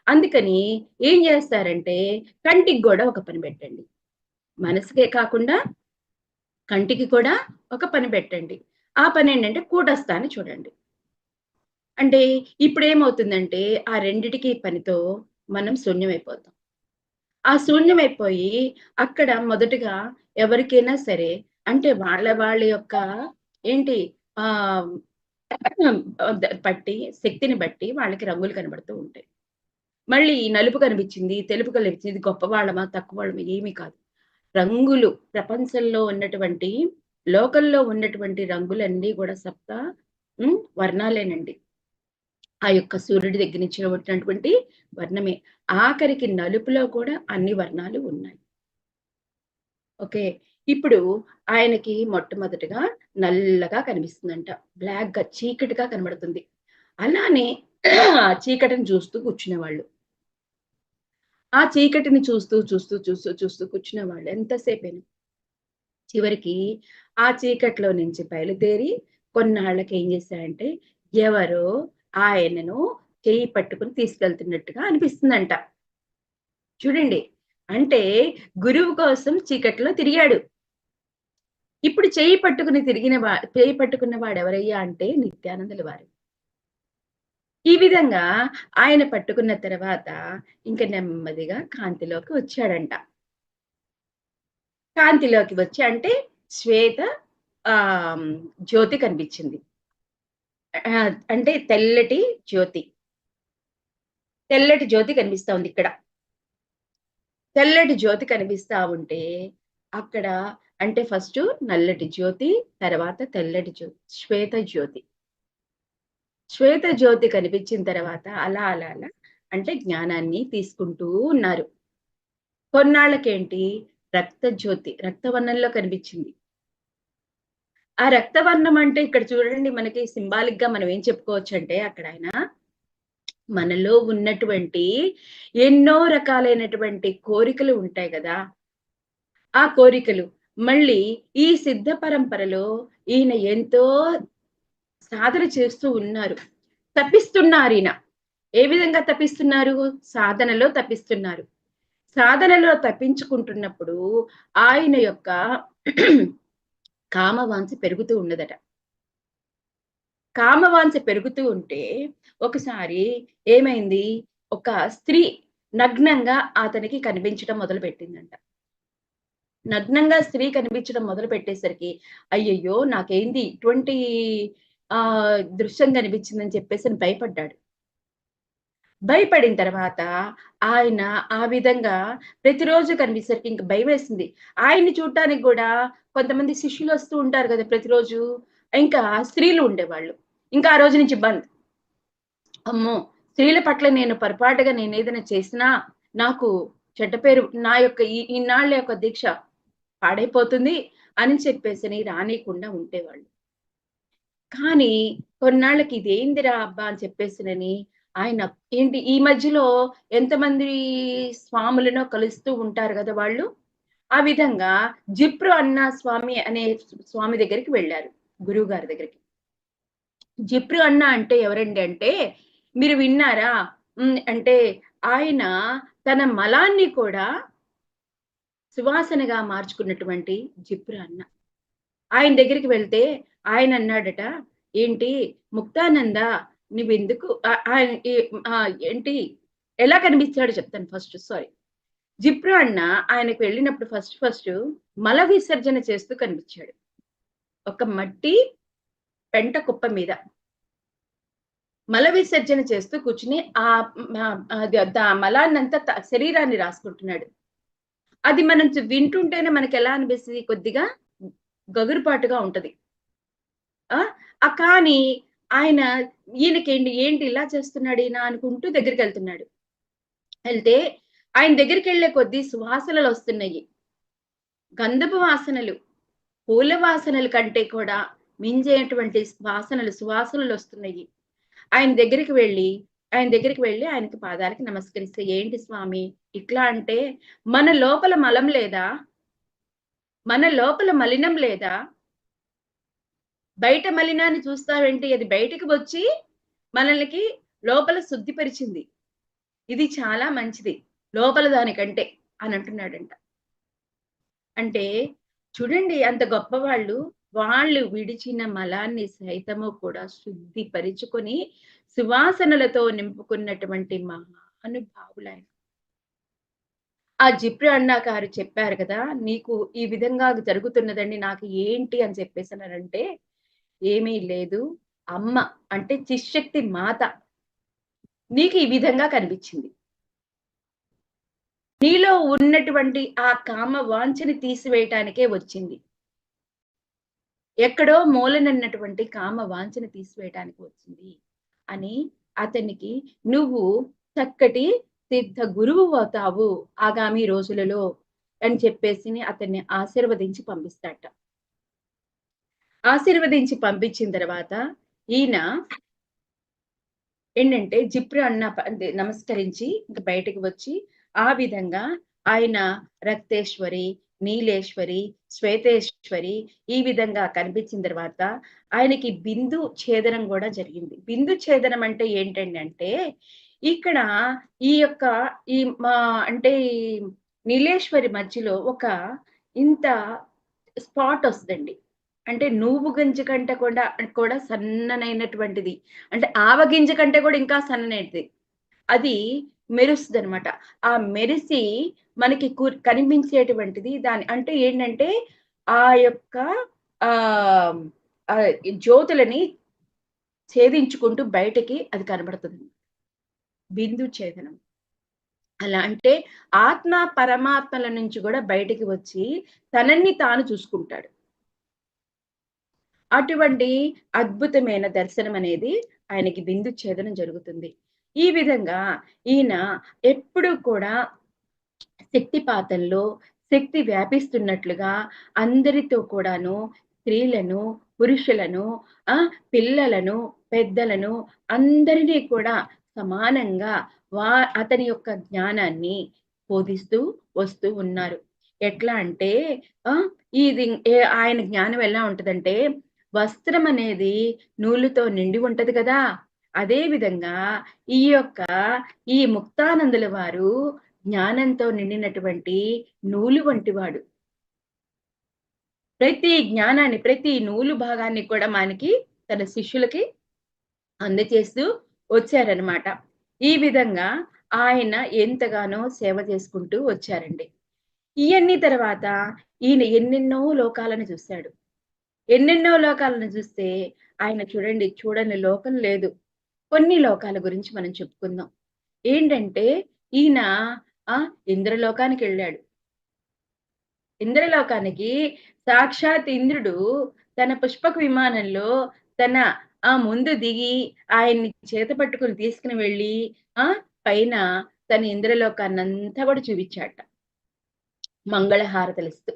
అందుకని ఏం చేస్తారంటే కంటికి కూడా ఒక పని పెట్టండి. మనసుకే కాకుండా కంటికి కూడా ఒక పని పెట్టండి. ఆ పని ఏంటంటే కూటస్థాన్ని చూడండి. అంటే ఇప్పుడేమవుతుందంటే ఆ రెండిటికి పనితో మనం శూన్యమైపోతాం. ఆ శూన్యమైపోయి అక్కడ మొదటగా ఎవరికైనా సరే అంటే వాళ్ళ యొక్క ఏంటి ఆహ్, శక్తిని బట్టి వాళ్ళకి రంగులు కనబడుతూ ఉంటాయి. మళ్ళీ నలుపు కనిపించింది, తెలుపు కనిపించింది. ఇది గొప్పవాళ్ళమా, తక్కువవాళ్ళమా ఏమీ కాదు. రంగులు ప్రపంచంలో ఉన్నటువంటి లోకంలో ఉన్నటువంటి రంగులన్నీ కూడా వర్ణాలేనండి. ఆ యొక్క సూర్యుడి దగ్గర నుంచి వచ్చినటువంటి వర్ణమే. ఆఖరికి నలుపులో కూడా అన్ని వర్ణాలు ఉన్నాయి. ఓకే. ఇప్పుడు ఆయనకి మొట్టమొదటగా నల్లగా కనిపిస్తుందంట. బ్లాక్‌గా చీకటిగా కనబడుతుంది. అలానే ఆ చీకటిని చూస్తూ కూర్చునేవాళ్ళు. ఆ చీకటిని చూస్తూ కూర్చునేవాళ్ళు ఎంతసేపైనా. చివరికి ఆ చీకట్లో నుంచి బయలుదేరి కొన్నాళ్ళకి ఏం చేశారంటే ఎవరో ఆయనను చెయ్యి పట్టుకొని తీసుకెళ్తున్నట్టుగా అనిపిస్తుందంట. చూడండి. అంటే గురువు కోసం చీకట్లో తిరిగాడు. ఇప్పుడు చేయి పట్టుకున్న వాడెవరయ్యా అంటే నిత్యానందుల వారు. ఈ విధంగా ఆయన పట్టుకున్న తర్వాత ఇంక నెమ్మదిగా కాంతిలోకి వచ్చాడంట. కాంతిలోకి వచ్చి అంటే శ్వేత ఆహ్, జ్యోతి కనిపించింది. అంటే తెల్లటి జ్యోతి. తెల్లటి జ్యోతి కనిపిస్తా ఉందిక్కడ. తెల్లటి జ్యోతి కనిపిస్తా ఉంటే, అక్కడ అంటే ఫస్టు నల్లటి జ్యోతి, తర్వాత తెల్లటి జ్యోతి, శ్వేత జ్యోతి. శ్వేత జ్యోతి కనిపించిన తర్వాత అలా అంటే జ్ఞానాన్ని తీసుకుంటూ ఉన్నారు. కొన్నాళ్ళకేంటి రక్తజ్యోతి, రక్తవర్ణంలో కనిపించింది. ఆ రక్తవర్ణం అంటే ఇక్కడ చూడండి మనకి సింబాలిక్‌గా మనం ఏం చెప్పుకోవచ్చంటే అక్కడాయన మనలో ఉన్నటువంటి ఎన్నో రకాలైనటువంటి కోరికలు ఉంటాయి గదా! ఆ కోరికలు మళ్ళీ ఈ సిద్ధ పరంపరలో ఈయన ఎంతో సాధన చేస్తూ ఉన్నారు. తపిస్తున్నారీయన. ఏ విధంగా తపిస్తున్నారు? సాధనలో తపిస్తున్నారు. సాధనలో తప్పించుకుంటున్నప్పుడు ఆయన యొక్క కామవాంఛ పెరుగుతూ ఉన్నదట. కామవాంఛ పెరుగుతూ ఉంటే ఒకసారి ఏమైంది? ఒక స్త్రీ నగ్నంగా అతనికి కనిపించడం మొదలుపెట్టిందంట. నగ్నంగా స్త్రీ కనిపించడం మొదలుపెట్టేసరికి అయ్యయ్యో! నాకేంది ఇటువంటి దృశ్యం కనిపించిందని చెప్పేసని భయపడ్డాడు. భయపడిన తర్వాత ఆయన ఆ విధంగా ప్రతిరోజు కనిపించేసరికి ఇంక భయమేసింది. ఆయన్ని చూడటానికి గూడా కొంతమంది శిష్యులొస్తూ ఉంటారు గదా! ప్రతిరోజు. ఇంకా స్త్రీలు ఉండేవాళ్ళు. ఇంకా ఆ రోజు నుంచి బంద్. అమ్మో! స్త్రీల పట్ల నేను పొరపాటుగా నేనేదైనా చేసినా నాకు చెడ్డ పేరు నా యొక్క ఇన్నాళ్ళ యొక్క దీక్ష పాడైపోతుంది అని చెప్పేసని రానీయకుండా ఉండేవాళ్ళు. కానీ కొన్నాళ్ళకి ఇదేందిరా అబ్బా! అని చెప్పేసినని ఆయన ఏంటి ఈ మధ్యలో ఎంతమంది స్వాములనో కలుస్తూ ఉంటారు గదా! వాళ్ళు. ఆ విధంగా జిప్రు అన్న స్వామి అనే స్వామి దగ్గరికి వెళ్లారు. గురువుగారి దగ్గరికి. జిప్రు అన్న అంటే ఎవరండి అంటే మీరు విన్నారా? అంటే ఆయన తన మలాన్ని కూడా సువాసనగా మార్చుకున్నటువంటి జిప్రు అన్న. ఆయన దగ్గరికి వెళ్తే ఆయనన్నాడట, "ఏంటి ముక్తానంద నువ్వెందుకు" ఆయన ఏంటి ఎలా కనిపించాడో చెప్తాను ఫస్ట్ సారీ. జిప్రా అన్న ఆయనకు వెళ్ళినప్పుడు ఫస్ట్ మల విసర్జన చేస్తూ కనిపించాడు. ఒక మట్టి పెంట కుప్ప మీద. మల విసర్జన చేస్తూ కూర్చుని మలాన్నంతా శరీరాన్ని రాసుకుంటున్నాడు. అది మనం వింటుంటేనే మనకి ఎలా అనిపిస్తుంది? కొద్దిగా గగురుపాటుగా ఉంటది. కానీ ఆయన ఏంటి ఇలా చేస్తున్నాడు ఈయన అనుకుంటూ దగ్గరికెళ్తున్నాడు. వెళ్తే ఆయన దగ్గరికెళ్ళే కొద్దీ సువాసనలు వస్తున్నాయి. గంధపు వాసనలు, పూల వాసనల కంటే కూడా మించేటువంటి సువాసనలు వస్తున్నాయి. ఆయన దగ్గరికి వెళ్లి ఆయనకి పాదాలకి నమస్కరిస్తే, "ఏంటి స్వామి ఇట్లా అంటే, మన లోపల మలం లేదా? మన లోపల మలినం లేదా? బయట మలినాన్ని చూస్తావేంటి? అది బయటికి వచ్చి మనల్నికి లోపల శుద్ధిపరిచింది. ఇది చాలా మంచిది. లోపల దానికంటే" అని అంటున్నాడంట. అంటే చూడండి అంత గొప్పవాళ్ళు, వాళ్ళు విడిచిన మలాన్ని సైతము కూడా శుద్ధిపరుచుకొని సువాసనలతో నింపుకున్నటువంటి మహానుభావులాయన. ఆ జిప్రి అన్నా గారు చెప్పారు కదా! "నీకు ఈ విధంగా జరుగుతున్నదండి. నాకు ఏంటి" అని చెప్పేసనంటే, "ఏమీ లేదు. అమ్మ అంటే చిశ్శక్తి మాత నీకు ఈ విధంగా కనిపించింది. నీలో ఉన్నటువంటి ఆ కామ వాంఛని తీసివేయటానికే వచ్చింది. ఎక్కడో మూలనున్నటువంటి కామ వాంఛని తీసివేయటానికి వచ్చింది" అని అతనికి "నువ్వు చక్కటి సిద్ధ గురువు అవుతావు ఆగామి రోజులలో" అని చెప్పేసి అతన్ని ఆశీర్వదించి పంపిస్తాడట. ఆశీర్వదించి పంపించిన తర్వాత ఈయన ఏంటంటే జిప్రి అన్న నమస్కరించి ఇంక బయటకు వచ్చి ఆ విధంగా ఆయన రక్తేశ్వరి, నీలేశ్వరి, శ్వేతేశ్వరి ఈ విధంగా కనిపించిన తర్వాత ఆయనకి బిందు ఛేదనం కూడా జరిగింది. బిందు ఛేదనం అంటే ఏంటంటే ఇక్కడ ఈ యొక్క ఈ మా అంటే నీలేశ్వరి మధ్యలో ఒక ఇంత స్పాట్ వస్తదండి. అంటే నువ్వు గింజ కంటే కూడా సన్ననైనటువంటిది. అంటే ఆవగింజ కంటే కూడా ఇంకా సన్ననైనది. అది మెరుస్తదనమాట. ఆ మెరిసి మనకి కనిపించేటువంటిది అంటే ఏంటంటే ఆ యొక్క ఆహ్, ఆహ్, జ్యోతులని ఛేదించుకుంటూ బయటకి అది కనబడుతుంది. బిందు ఛేదనం. అలా అంటే ఆత్మ పరమాత్మల నుంచి కూడా బయటికి వచ్చి తనని తాను చూసుకుంటాడు. అటువంటి అద్భుతమైన దర్శనం అనేది ఆయనకి బిందు ఛేదనం జరుగుతుంది. ఈ విధంగా ఈయన ఎప్పుడూ కూడా శక్తిపాతంలో శక్తి వ్యాపిస్తున్నట్లుగా అందరితో కూడాను స్త్రీలను, పురుషులను, పిల్లలను, పెద్దలను అందరినీ కూడా సమానంగా అతని యొక్క జ్ఞానాన్ని బోధిస్తూ వస్తూ ఉన్నారు. ఎట్లా అంటే ఇది ఆయన జ్ఞానం ఎలా ఉంటదంటే వస్త్రం అనేది నూలుతో నిండి ఉంటది కదా! అదే విధంగా ఈ ముక్తానందుల వారు జ్ఞానంతో నిండినటువంటి నూలు వంటివాడు. ప్రతి జ్ఞానాన్ని, ప్రతి నూలు భాగాన్ని కూడా మనకి తన శిష్యులకి అందజేస్తూ వచ్చారనమాట. ఈ విధంగా ఆయన ఎంతగానో సేవ చేసుకుంటూ వచ్చారండి. ఇయన్నీ తర్వాత ఈయన ఎన్నెన్నో లోకాలను చూశాడు. ఎన్నెన్నో లోకాలను చూస్తే ఆయన చూడని లోకం లేదు. కొన్ని లోకాల గురించి మనం చెప్పుకుందాం. ఏంటంటే ఈయన ఇంద్రలోకానికెళ్ళాడు. ఇంద్రలోకానికి సాక్షాత్ ఇంద్రుడు తన పుష్పక విమానంలో తన ముందు దిగి ఆయన్ని చేత పట్టుకొని తీసుకుని వెళ్ళి పైన తన ఇంద్రలోకాన్నంతా కూడా చూపించాట. మంగళహారతలిస్తూ.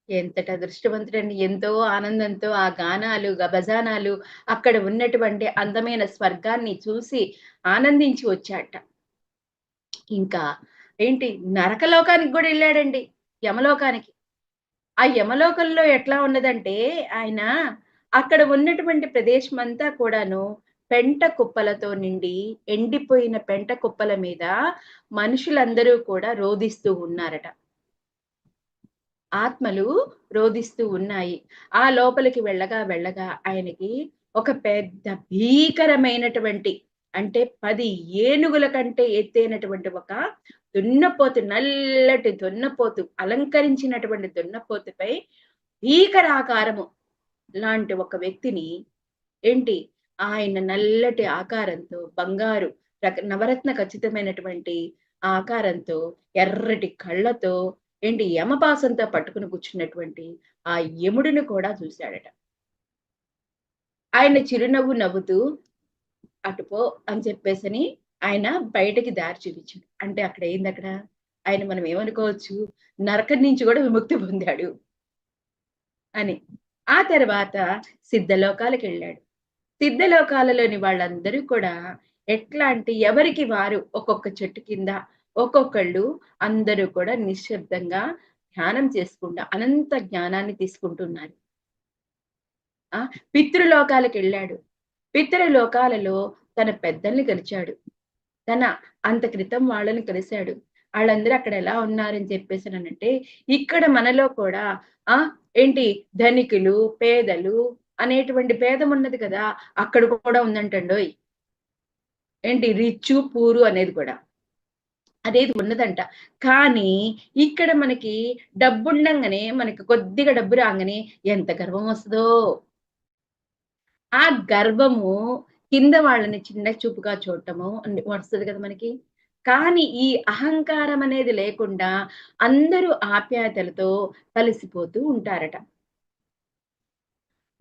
ఎంతటి అదృష్టవంతుడండి. ఎంతో ఆనందంతో ఆ గానాలు, భజానాలు అక్కడ ఉన్నటువంటి అందమైన స్వర్గాన్ని చూసి ఆనందించి వచ్చాట. ఇంకా ఏంటి నరకలోకానికి కూడా వెళ్ళాడండి. యమలోకానికి. ఆ యమలోకంలో ఎట్లా ఉన్నదంటే ఆయన అక్కడ ఉన్నటువంటి ప్రదేశం అంతా కూడాను పెంట కుప్పలతో నిండి ఎండిపోయిన పెంట కుప్పల మీద మనుషులందరూ కూడా రోదిస్తూ ఉన్నారట. ఆత్మలు రోదిస్తూ ఉన్నాయి. ఆ లోపలికి వెళ్ళగా ఆయనకి ఒక పెద్ద భీకరమైనటువంటి అంటే 10 ఏనుగుల కంటే ఎత్తైనటువంటి ఒక దున్నపోతు, నల్లటి దున్నపోతు, అలంకరించినటువంటి దున్నపోతుపై భీకరాకారము లాంటి ఒక వ్యక్తిని ఏంటి ఆయన నల్లటి ఆకారంతో బంగారు నవరత్న ఖచ్చితమైనటువంటి ఆకారంతో ఎర్రటి కళ్ళతో ఏంటి యమపాసంతో పట్టుకుని కూర్చున్నటువంటి ఆ యముడిని కూడా చూశాడట. ఆయన చిరునవ్వు నవ్వుతూ అటుపో అని చెప్పేసని ఆయన బయటకి దారి చూపించాడు. అంటే అక్కడ ఏందక్కడ ఆయన మనం ఏమనుకోవచ్చు, నరకం నుంచి కూడా విముక్తి పొందాడు అని. ఆ తర్వాత సిద్ధలోకాలకు వెళ్ళాడు. సిద్ధలోకాలలోని వాళ్ళందరూ కూడా ఎట్లా అంటే ఎవరికి వారు ఒక్కొక్క చెట్టు కింద ఒక్కొక్కళ్ళు అందరూ కూడా నిశ్శబ్దంగా ధ్యానం చేసుకుంటా అనంత జ్ఞానాన్ని తీసుకుంటున్నారు. పితృలోకాలకు వెళ్ళాడు. పితృలోకాలలో తన పెద్దల్ని కలిచాడు. తన అంత క్రితం వాళ్ళని కలిశాడు. వాళ్ళందరూ అక్కడ ఎలా ఉన్నారని చెప్పేసానంటే, ఇక్కడ మనలో కూడా ఏంటి ధనికులు, పేదలు అనేటువంటి భేదం ఉన్నది కదా, అక్కడ కూడా ఉందంటండోయ్. ఏంటి రిచ్చు, పూరు అనేది కూడా అనేది ఉన్నదంట. కానీ ఇక్కడ మనకి డబ్బుండంగానే మనకి కొద్దిగా డబ్బు రాగానే ఎంత గర్వం వస్తుందో. ఆ గర్వము కింద వాళ్ళని చిన్న చూపుగా చూడటము వస్తది కదా మనకి. కానీ ఈ అహంకారం అనేది లేకుండా అందరూ ఆప్యాయతలతో కలిసిపోతూ ఉంటారట.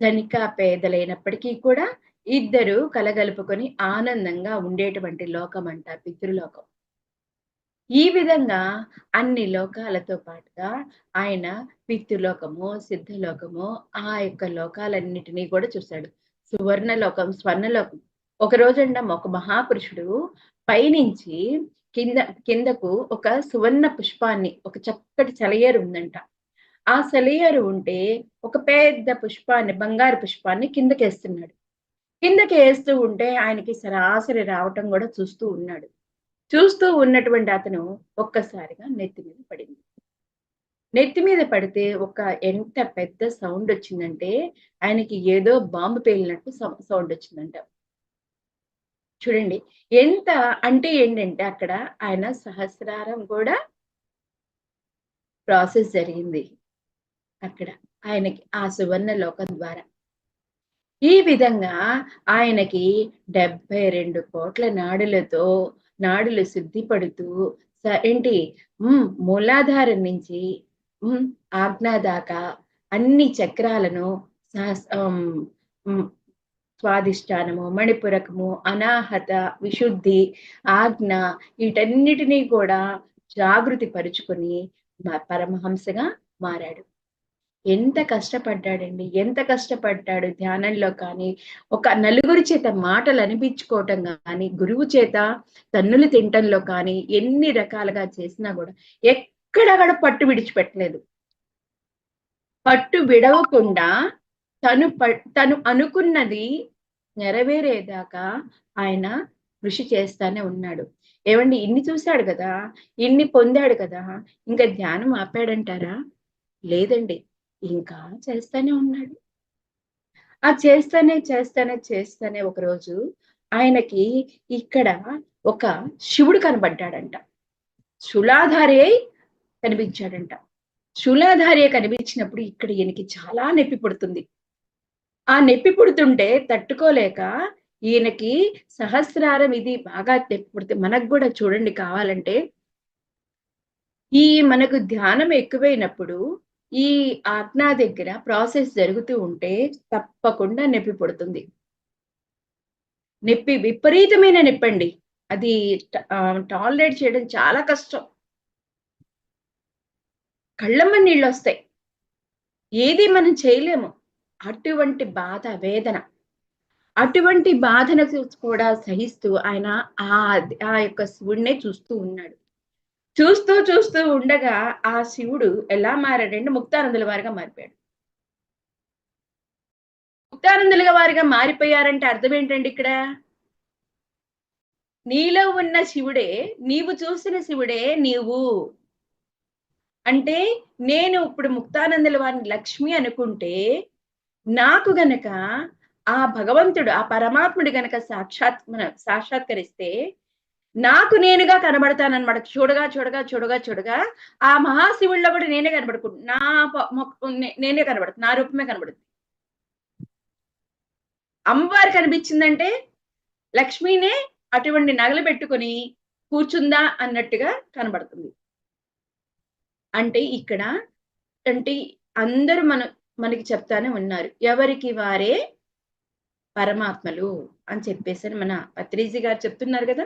ధనిక పేదలైనప్పటికీ కూడా ఇద్దరు కలగలుపుకొని ఆనందంగా ఉండేటువంటి లోకం అంట పితృలోకం. ఈ విధంగా అన్ని లోకాలతో పాటుగా ఆయన పితృలోకము, సిద్ధలోకము ఆ యొక్క లోకాలన్నిటినీ కూడా చూశాడు. సువర్ణలోకం, స్వర్ణలోకం. ఒక రోజంట ఒక మహాపురుషుడు పైనుంచి కిందకు ఒక సువర్ణ పుష్పాన్ని, ఒక చక్కటి సెలయేరు ఉందంట. ఆ సెలయేరు ఉంటే ఒక పెద్ద పుష్పాన్ని, బంగారు పుష్పాన్ని కిందకేస్తున్నాడు. కిందకేస్తూ ఉంటే ఆయనకి సరాసరి రావటం కూడా చూస్తూ ఉన్నాడు. చూస్తూ ఉన్నటువంటి అతను ఒక్కసారిగా నెత్తి మీద పడింది. నెత్తి మీద పడితే ఎంత పెద్ద సౌండ్ వచ్చిందంటే ఆయనకి ఏదో బాంబు పేలినట్టు సౌండ్ వచ్చిందంట. చూడండి ఎంత అంటే ఏంటంటే అక్కడ ఆయన సహస్రారం కూడా ప్రాసెస్ జరిగింది అక్కడ ఆయనకి ఆ సువర్ణ లోకం ద్వారా. ఈ విధంగా ఆయనకి 72 కోట్ల నాడులు శుద్ధి పడుతూ ఏంటి మూలాధారం నుంచి ఆజ్ఞ దాకా అన్ని చక్రాలను స్వాదిష్టానము, మణిపురకము, అనాహత, విశుద్ధి, ఆజ్ఞ వీటన్నిటినీ కూడా జాగృతి పరుచుకొని పరమహంసగా మారాడు. ఎంత కష్టపడ్డాడండి, ఎంత కష్టపడ్డాడు ధ్యానంలో. కానీ ఒక నలుగురి చేత మాటలు అనిపించుకోవటం కానీ, గురువు చేత తన్నులు తినటంలో కానీ ఎన్ని రకాలుగా చేసినా కూడా ఎక్కడ పట్టు విడిచిపెట్టలేదు. పట్టు విడవకుండా తను అనుకున్నది నెరవేరేదాకా ఆయన కృషి చేస్తానే ఉన్నాడు. ఏమండి ఇన్ని చూశాడు కదా, ఇన్ని పొందాడు కదా, ఇంకా ధ్యానం ఆపాడంటారా? లేదండి, ఇంకా చేస్తానే ఉన్నాడు. ఆ చేస్తానే ఒకరోజు ఆయనకి ఇక్కడ ఒక శివుడు కనబడ్డాడంట. శూలాధారి అయి కనిపించాడంట. శూలాధారి కనిపించినప్పుడు ఇక్కడ ఈయనకి చాలా నొప్పి పుడుతుంది. ఆ నొప్పి పుడుతుంటే తట్టుకోలేక ఈయనకి సహస్రారం ఇది బాగా నొప్పి పుడితే, మనకు కూడా చూడండి కావాలంటే మనకు ధ్యానం ఎక్కువైనప్పుడు ఈ ఆజ్ఞ దగ్గర ప్రాసెస్ జరుగుతూ ఉంటే తప్పకుండా నొప్పి పుడుతుంది. నొప్పి విపరీతమైన నొప్పండి. అది టాలరేట్ చేయడం చాలా కష్టం. కళ్ళమ్మ నీళ్ళు వస్తాయి. ఏది మనం చేయలేము. అటువంటి బాధ, వేదన, అటువంటి బాధను కూడా సహిస్తూ ఆయన ఆ యొక్క శివుడినే చూస్తూ ఉన్నాడు. చూస్తూ ఉండగా ఆ శివుడు ఎలా మారాడంటే ముక్తానందుల వారిగా మారిపోయాడు. ముక్తానందుల వారిగా మారిపోయారంటే అర్థం ఏంటండి ఇక్కడ? నీలో ఉన్న శివుడే, నీవు చూసిన శివుడే నీవు. అంటే నేను ఇప్పుడు ముక్తానందుల వారిని లక్ష్మి అనుకుంటే, నాకు గనక ఆ భగవంతుడు, ఆ పరమాత్ముడు గనక సాక్షాత్కరిస్తే నాకు నేనుగా కనబడతానన్నమాట. చూడగా ఆ మహాశివుల్లో కూడా నేనే కనబడుకుంటా. నేనే కనబడుతుంది, నా రూపమే కనబడుతుంది. అమ్మవారు కనిపించిందంటే లక్ష్మీనే అటువంటి నగలు పెట్టుకొని కూర్చుందా అన్నట్టుగా కనబడుతుంది. అంటే ఇక్కడ అంటే అందరూ మనకి చెప్తానే ఉన్నారు. ఎవరికి వారే పరమాత్మలు అని చెప్పేసని మన పత్రిజీ గారు చెప్తున్నారు కదా!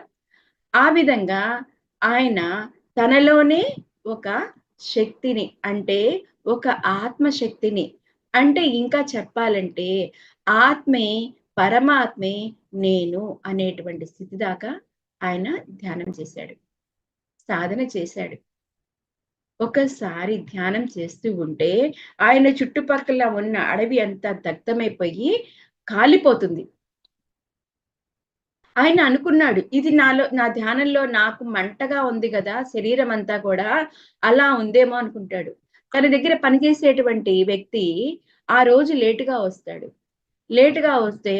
ఆ విధంగా ఆయన తనలోనే ఒక శక్తిని అంటే ఒక ఆత్మశక్తిని అంటే ఇంకా చెప్పాలంటే ఆత్మే పరమాత్మే నేను అనేటువంటి స్థితి దాకా ఆయన ధ్యానం చేశాడు. సాధన చేశాడు. ఒకసారి ధ్యానం చేస్తూ ఉంటే ఆయన చుట్టుపక్కల ఉన్న అడవి అంతా దగ్ధమైపోయి కాలిపోతుంది. ఆయన అనుకున్నాడు. ఇది నా ధ్యానంలో నాకు మంటగా ఉంది గదా! శరీరం అంతా కూడా అలా ఉందేమో అనుకుంటాడు. తన దగ్గర పనిచేసేటువంటి వ్యక్తి ఆ రోజు లేట్‌గా వస్తాడు. లేట్‌గా వస్తే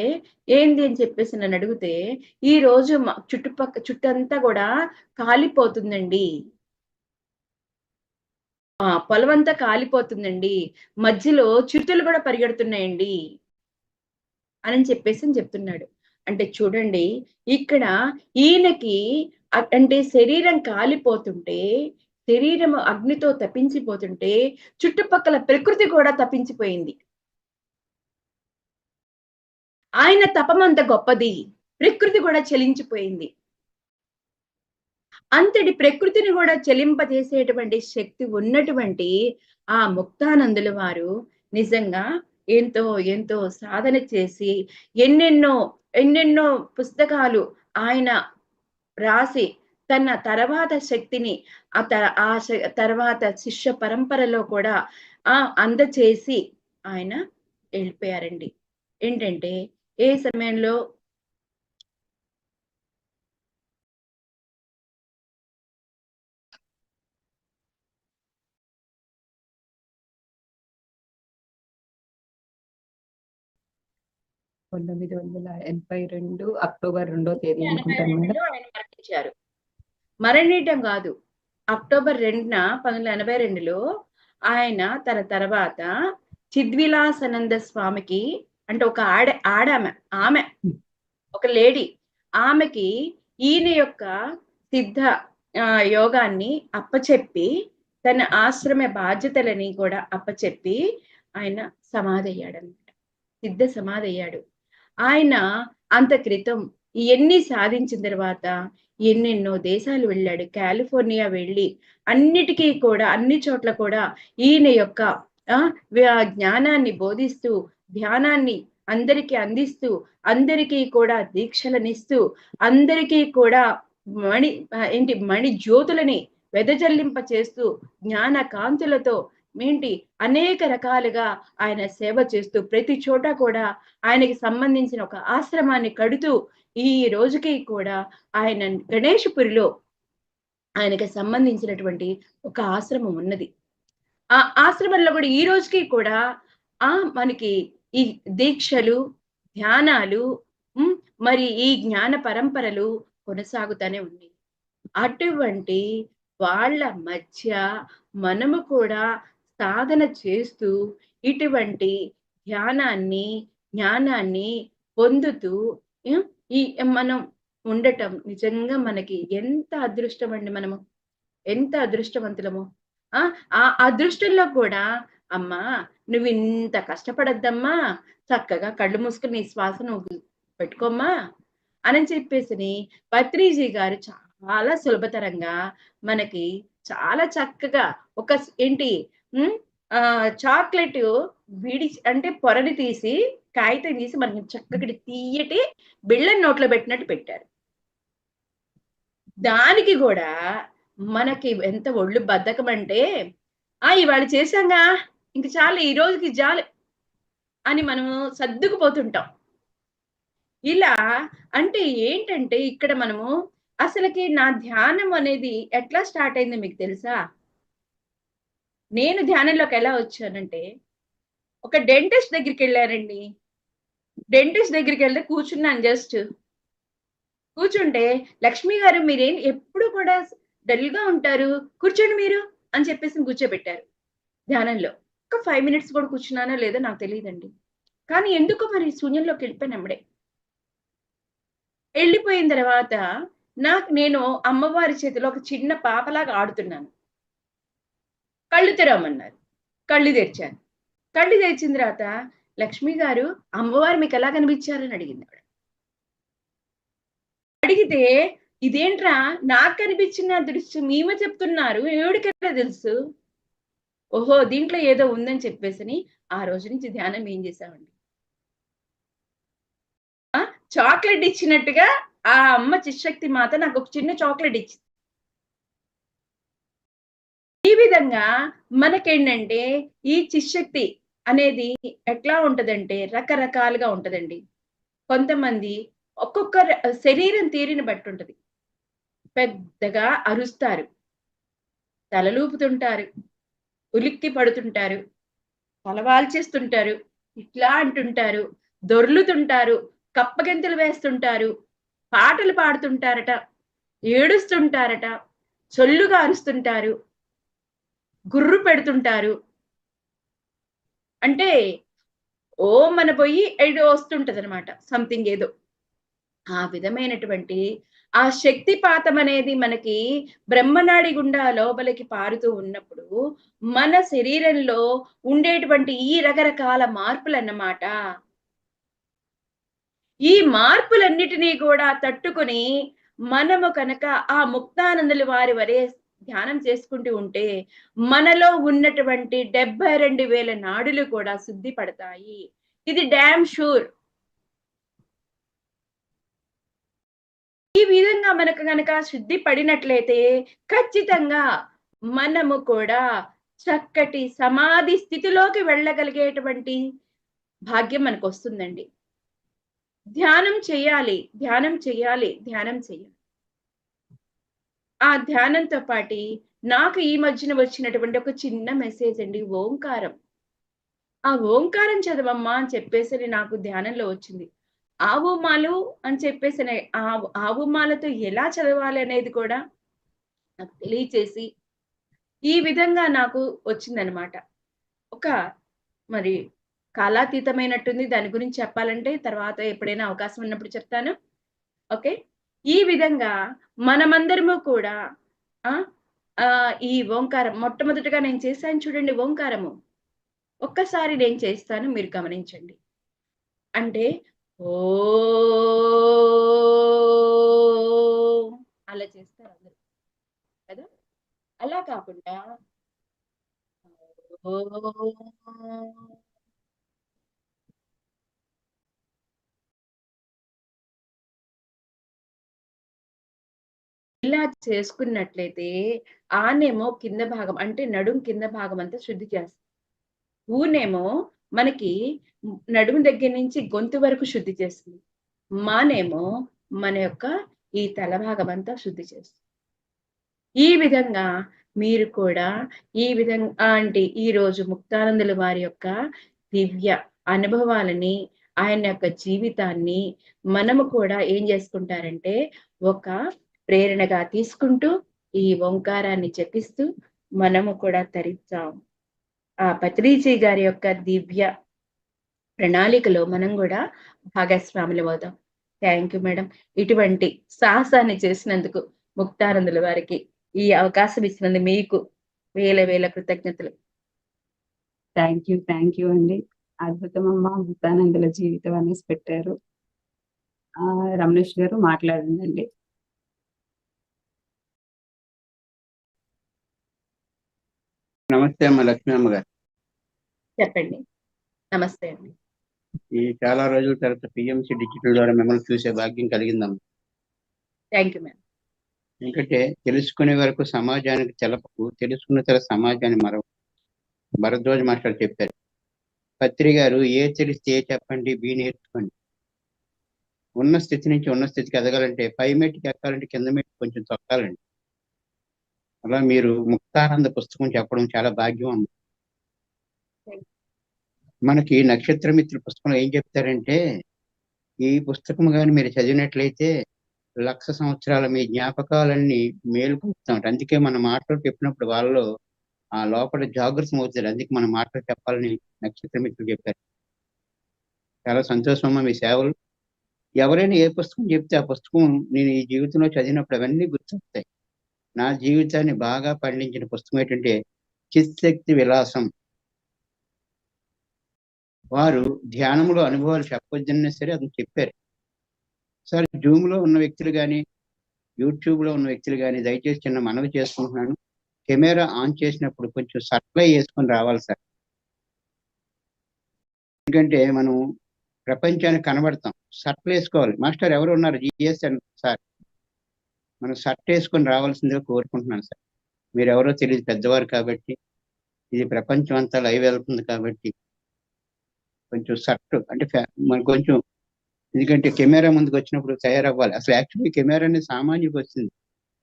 ఏంది అని చెప్పేసి నన్నడిగితే, "ఈరోజు చుట్టంతా గూడా కాలిపోతుందండి. పొలమంతా కాలిపోతుందండి. మధ్యలో చిరుతలు గూడా పరిగెడుతున్నాయండి" అని చెప్పేసని చెప్తున్నాడు. అంటే చూడండి, ఇక్కడ ఈయనకి అంటే శరీరం కాలిపోతుంటే, శరీరము అగ్నితో తపించిపోతుంటే, చుట్టుపక్కల ప్రకృతి కూడా తపించిపోయింది. ఆయన తపమంత గొప్పది. ప్రకృతి కూడా చలించిపోయింది. అంతటి ప్రకృతిని గూడా చలింపజేసేటువంటి శక్తి ఉన్నటువంటి ఆ ముక్తానందుల వారు నిజంగా ఎంతో, ఎంతో సాధన చేసి ఎన్నెన్నో, ఎన్నెన్నో పుస్తకాలు ఆయన రాసి తన తర్వాత శక్తిని ఆ త ఆ శ తర్వాత శిష్య పరంపరలో కూడా అందచేసి ఆయన ఎళ్ళిపోయారండి. ఏంటంటే ఏ సమయంలో 1982 అక్టోబర్ 2వ తేదీ అనుకుంటాను మేడం. 1982లో ఆయన మరణించారు. మరణించటం గాదు. అక్టోబర్ 2న 1982లో ఆయన తన తర్వాత చిద్విలాసానంద స్వామికి అంటే ఒక ఆమె ఒక లేడీ ఆమెకి ఈయన యొక్క సిద్ధ యోగాన్ని అప్పచెప్పి తన ఆశ్రమ బాధ్యతలని కూడా అప్పచెప్పి ఆయన సమాధయ్యాడన్నమాట. సిద్ధ సమాధయ్యాడు. ఆయన అంత క్రితం ఇయన్నీ సాధించిన తర్వాత ఎన్నెన్నో దేశాలు వెళ్ళాడు. కాలిఫోర్నియా వెళ్ళి అన్నిటికీ కూడా అన్ని చోట్ల కూడా ఈయన యొక్క జ్ఞానాన్ని బోధిస్తూ, ధ్యానాన్ని అందరికీ అందిస్తూ, అందరికీ కూడా దీక్షలనిస్తూ, అందరికీ కూడా మణి జ్యోతులని వెదజల్లింప చేస్తూ, జ్ఞాన కాంతులతో అనేక రకాలుగా ఆయన సేవ చేస్తూ ప్రతి చోట కూడా ఆయనకి సంబంధించిన ఒక ఆశ్రమాన్ని కడుతూ ఈ రోజుకి కూడా ఆయన గణేశపురిలో ఆయనకి సంబంధించినటువంటి ఒక ఆశ్రమం ఉన్నది. ఆ ఆశ్రమంలో కూడా ఈ రోజుకి కూడా మనకి ఈ దీక్షలు, ధ్యానాలు మరి ఈ జ్ఞాన పరంపరలు కొనసాగుతానే ఉన్నాయి. అటువంటి వాళ్ళ మధ్య మనము కూడా సాధన చేస్తూ ఇటువంటి జ్ఞానాన్ని పొందుతూ ఈ మనం ఉండటం నిజంగా మనకి ఎంత అదృష్టం అండి మనము. ఎంత అదృష్టవంతులము. ఆ అదృష్టంలో కూడా అమ్మా నువ్వింత కష్టపడొద్దమ్మా. చక్కగా కళ్ళు మూసుకొని నీ శ్వాస నువ్వు పెట్టుకోమ్మా అని చెప్పేసని పత్రిజీ గారు చాలా సులభతరంగా మనకి చాలా చక్కగా ఒక చాక్లెట్ అంటే పొరని తీసి కాగితం తీసి మనకి చక్కటి తీయటి బిళ్ళని నోట్లో పెట్టినట్టు పెట్టారు. దానికి కూడా మనకి ఎంత ఒళ్ళు బద్ధకం అంటే ఇవాళ చేశాంగా ఇంక చాలు ఈ రోజుకి చాలు అని మనము సర్దుకుపోతుంటాం. ఇలా అంటే ఏంటంటే ఇక్కడ మనము అసలకి నా ధ్యానం అనేది ఎట్లా స్టార్ట్ అయిందో మీకు తెలుసా? నేను ధ్యానంలోకి ఎలా వచ్చానంటే ఒక డెంటిస్ట్ దగ్గరికెళ్ళానండి. డెంటిస్ట్ దగ్గరికెళ్తే కూర్చున్నాను జస్ట్. కూర్చుంటే లక్ష్మి గారు మీరేం ఎప్పుడు కూడా డల్‌గా ఉంటారు. కూర్చోండి మీరు అని చెప్పేసి కూర్చోబెట్టారు ధ్యానంలో. ఒక 5 మినిట్స్ కూడా కూర్చున్నానో లేదో నాకు తెలీదండి. కానీ ఎందుకో మరి శూన్యంలోకి వెళ్ళిపోయాను అమ్మడే. వెళ్ళిపోయిన తర్వాత నేను అమ్మవారి చేతిలో ఒక చిన్న పాపలాగా ఆడుతున్నాను. కళ్ళు తెరవమన్నారు. కళ్ళు తెరిచాను. కళ్ళు తెరిచిన తర్వాత లక్ష్మి గారు అమ్మవారు మీకు ఎలా కనిపించారని అడిగింది ఆవిడ. అడిగితే ఇదేంట్రా నాకు కనిపించిన దృశ్యం ఈమె చెప్తున్నారు, ఎవడికెలా తెలుసు? ఓహో దీంట్లో ఏదో ఉందని చెప్పేసని ఆ రోజు నుంచి ధ్యానం ఏం చేశామండి, చాక్లెట్ ఇచ్చినట్టుగా ఆ అమ్మ చిశక్తి మాత నాకు ఒక చిన్న చాక్లెట్ ఇచ్చింది. ఈ విధంగా మనకేంటంటే ఈ చిశక్తి అనేది ఎట్లా ఉంటదంటే రకరకాలుగా ఉంటదండి. కొంతమంది ఒక్కొక్క శరీరం తీరిని బట్టి ఉంటది. పెద్దగా అరుస్తారు, తలలూపుతుంటారు, ఉలిక్కి పడుతుంటారు, తలవాల్చేస్తుంటారు, ఇట్లా అంటుంటారు, దొర్లుతుంటారు, కప్పగెంతులు వేస్తుంటారు, పాటలు పాడుతుంటారట, ఏడుస్తుంటారట, చొల్లుగా అరుస్తుంటారు, గుర్రు పెడుతుంటారు. అంటే మన పోయి ఏదో వస్తుంటదనమాట సంథింగ్ ఏదో. ఆ విధమైనటువంటి ఆ శక్తిపాతం అనేది మనకి బ్రహ్మనాడి గుండా లోపలికి పారుతూ ఉన్నప్పుడు మన శరీరంలో ఉండేటువంటి ఈ రకరకాల మార్పులన్నమాట. ఈ మార్పులన్నిటినీ కూడా తట్టుకొని మనము కనుక ఆ ముక్తానందుల వారి వరే ధ్యానం చేసుకుంటూ ఉంటే మనలో ఉన్నటువంటి 72,000 నాడులు కూడా శుద్ధి పడతాయి. ఇది డామ్ షూర్. ఈ విధంగా మనకు గనక శుద్ధి పడినట్లయితే ఖచ్చితంగా మనము కూడా చక్కటి సమాధి స్థితిలోకి వెళ్ళగలిగేటువంటి భాగ్యం మనకొస్తుందండి. ధ్యానం చేయాలి, ధ్యానం చేయాలి, ధ్యానం చేయాలి. ఆ ధ్యానంతో పాటి నాకు ఈ మధ్యన వచ్చినటువంటి ఒక చిన్న మెసేజ్ అండి, ఓంకారం. ఆ ఓంకారం చదవమ్మా అని చెప్పేసని నాకు ధ్యానంలో వచ్చింది. ఆవు మాలు అని చెప్పేసని ఆవు మాలతో ఎలా చదవాలి అనేది కూడా నాకు తెలియచేసి, ఈ విధంగా నాకు వచ్చిందనమాట. ఒక మరి కాలాతీతమైనట్టుంది. దాని గురించి చెప్పాలంటే తర్వాత ఎప్పుడైనా అవకాశం ఉన్నప్పుడు చెప్తాను. ఓకే. ఈ విధంగా మనమందరము కూడా ఈ ఓంకారం మొట్టమొదటగా నేను చేశాను చూడండి ఓంకారము. ఒక్కసారి నేను చేస్తాను, మీరు గమనించండి. అంటే ఓహ్! అలా చేస్తారు అందరూ కదా! అలా కాకుండా ఓహ్! ఇలా చేసుకున్నట్లయితే ఆనేమో కింద భాగం అంటే నడుం కింద భాగం అంతా శుద్ధి చేస్తుంది. ఊనేమో మనకి నడుము దగ్గర నుంచి గొంతు వరకు శుద్ధి చేస్తుంది. మానేమో మన యొక్క ఈ తల భాగం అంతా శుద్ధి చేస్తుంది. ఈ విధంగా మీరు కూడా ఈ విధంగా అంటే ఈరోజు ముక్తానందుల వారి యొక్క దివ్య అనుభవాలని, ఆయన యొక్క జీవితాన్ని మనము కూడా ఏం చేసుకుంటారంటే ఒక ప్రేరణగా తీసుకుంటూ ఈ ఓంకారాన్ని జపిస్తూ మనము కూడా తరిద్దాం. ఆ పత్రిజీ గారి యొక్క దివ్య ప్రణాళికలో మనం కూడా భాగస్వాములమవుదాం. Thank you madam. ఇటువంటి సాహసాన్ని చేసినందుకు ముక్తానందుల వారికి ఈ అవకాశం ఇచ్చినందుకు మీకు వేల వేల కృతజ్ఞతలు. థ్యాంక్ యూ అండి. అద్భుతమమ్మా ముక్తానందుల జీవితం అనేసి పెట్టారు. రమణేష్ గారు మాట్లాడండి. నమస్తే అమ్మ లక్ష్మీ అమ్మ గారు. చెప్పండి. నమస్తే అండి. ఈ చాలా రోజుల తర్వాత పిఎంసి డిజిటల్ ద్వారా మిమ్మల్ని చూసే భాగ్యం కలిగిందమ్మా. Thank you madam. ఎందుకంటే తెలుసుకునే వరకు సమాజానికి తెలపకు, తెలుసుకున్న తర్వాత సమాజాన్ని భరద్వాజ మాస్టర్ చెప్పారు. పత్రి గారు ఏ తెలిస్తే ఏ చెప్పండి, బి నేర్చుకోండి. ఉన్న స్థితి నుంచి ఉన్న స్థితికి ఎదగాలంటే పై మెట్టుకి ఎక్కాలంటే కింద మెట్టు కొంచెం తొక్కాలండి. అలా మీరు ముక్తానంద పుస్తకం చెప్పడం చాలా భాగ్యం అమ్మ. మనకి నక్షత్ర మిత్రుల పుస్తకంలో ఏం చెప్తారంటే, ఈ పుస్తకం కానీ మీరు చదివినట్లయితే 1,00,000 సంవత్సరాల మీ జ్ఞాపకాలన్నీ మేలుకొస్తాం. అందుకే మన మాటలు చెప్పినప్పుడు వాళ్ళలో ఆ లోపల జాగృతం అవుతారు. అందుకే మన మాటలు చెప్పాలని నక్షత్ర మిత్రులు చెప్పారు. చాలా సంతోషం అమ్మా మీ సేవలు. ఎవరైనా ఏ పుస్తకం చెప్తే ఆ పుస్తకం నేను ఈ జీవితంలో చదివినప్పుడు అవన్నీ గుర్తొస్తాయి. నా జీవితాన్ని బాగా పండించిన పుస్తకం ఏంటంటే చిత్శక్తి విలాసం. వారు ధ్యానంలో అనుభవాలు చెప్పొద్దన్నా సరే అది చెప్పారు. సార్ జూమ్లో ఉన్న వ్యక్తులు కానీ, యూట్యూబ్లో ఉన్న వ్యక్తులు కానీ దయచేసి చిన్న మనవి చేసుకుంటున్నాను. కెమెరా ఆన్ చేసినప్పుడు కొంచెం సప్లై వేసుకొని రావాలి సార్. ఎందుకంటే మనం ప్రపంచానికి కనబడతాం. షర్ట్లు వేసుకోవాలి. మాస్టర్ ఎవరు ఉన్నారు? GSN sir. మనం షర్ట్ వేసుకొని రావాల్సిందిగా కోరుకుంటున్నాను సార్. మీరు ఎవరో తెలియదు, పెద్దవారు కాబట్టి. ఇది ప్రపంచం అంతా లైవ్ వెళ్తుంది కాబట్టి కొంచెం షర్ట్ అంటే మనకు కొంచెం, ఎందుకంటే కెమెరా ముందుకు వచ్చినప్పుడు తయారవ్వాలి. అసలు యాక్చువల్లీ కెమెరా అనేది సామాన్యుడికి వచ్చింది.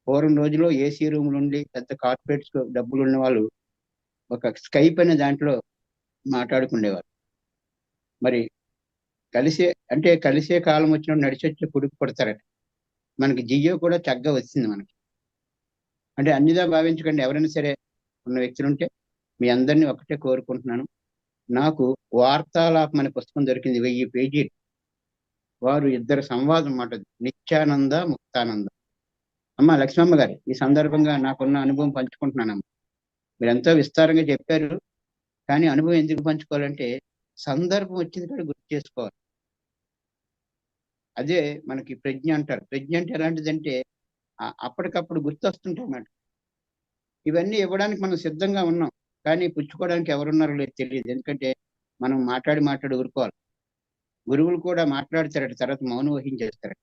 పూర్వం రోజుల్లో ఏసీ రూములు ఉండి పెద్ద కార్పొరేట్స్ డబ్బులు ఉన్న వాళ్ళు ఒక స్కైప్ అనే దాంట్లో మాట్లాడుకునేవారు. మరి కలిసే కాలం వచ్చినప్పుడు నడిచొచ్చి కొడుకు పడతారట. మనకి జియో కూడా చక్కగా వచ్చింది మనకి. అంటే అన్నిదా భావించకండి. ఎవరైనా సరే ఉన్న వ్యక్తులు ఉంటే మీ అందరినీ ఒకటే కోరుకుంటున్నాను. నాకు వార్తాలాపం అనే పుస్తకం దొరికింది, 1000 పేజీలు. వారు ఇద్దరు సంవాదం మాట, నిత్యానంద ముక్తానంద. అమ్మ లక్ష్మమ్మ గారు, ఈ సందర్భంగా నాకున్న అనుభవం పంచుకుంటున్నానమ్మా. మీరు ఎంతో విస్తారంగా చెప్పారు, కానీ అనుభవం ఎందుకు పంచుకోవాలంటే సందర్భం వచ్చింది కూడా గుర్తు చేసుకోవాలి. అదే మనకి ప్రజ్ఞ అంటారు. ప్రజ్ఞ అంటే ఎలాంటిదంటే అప్పటికప్పుడు గుర్తొస్తుంటాయి అన్నమాట. ఇవన్నీ ఇవ్వడానికి మనం సిద్ధంగా ఉన్నాం, కానీ పుచ్చుకోవడానికి ఎవరున్నారో లేదు తెలియదు. ఎందుకంటే మనం మాట్లాడి ఊరుకోవాలి. గురువులు కూడా మాట్లాడతారట, తర్వాత మౌనం వహించేస్తారట.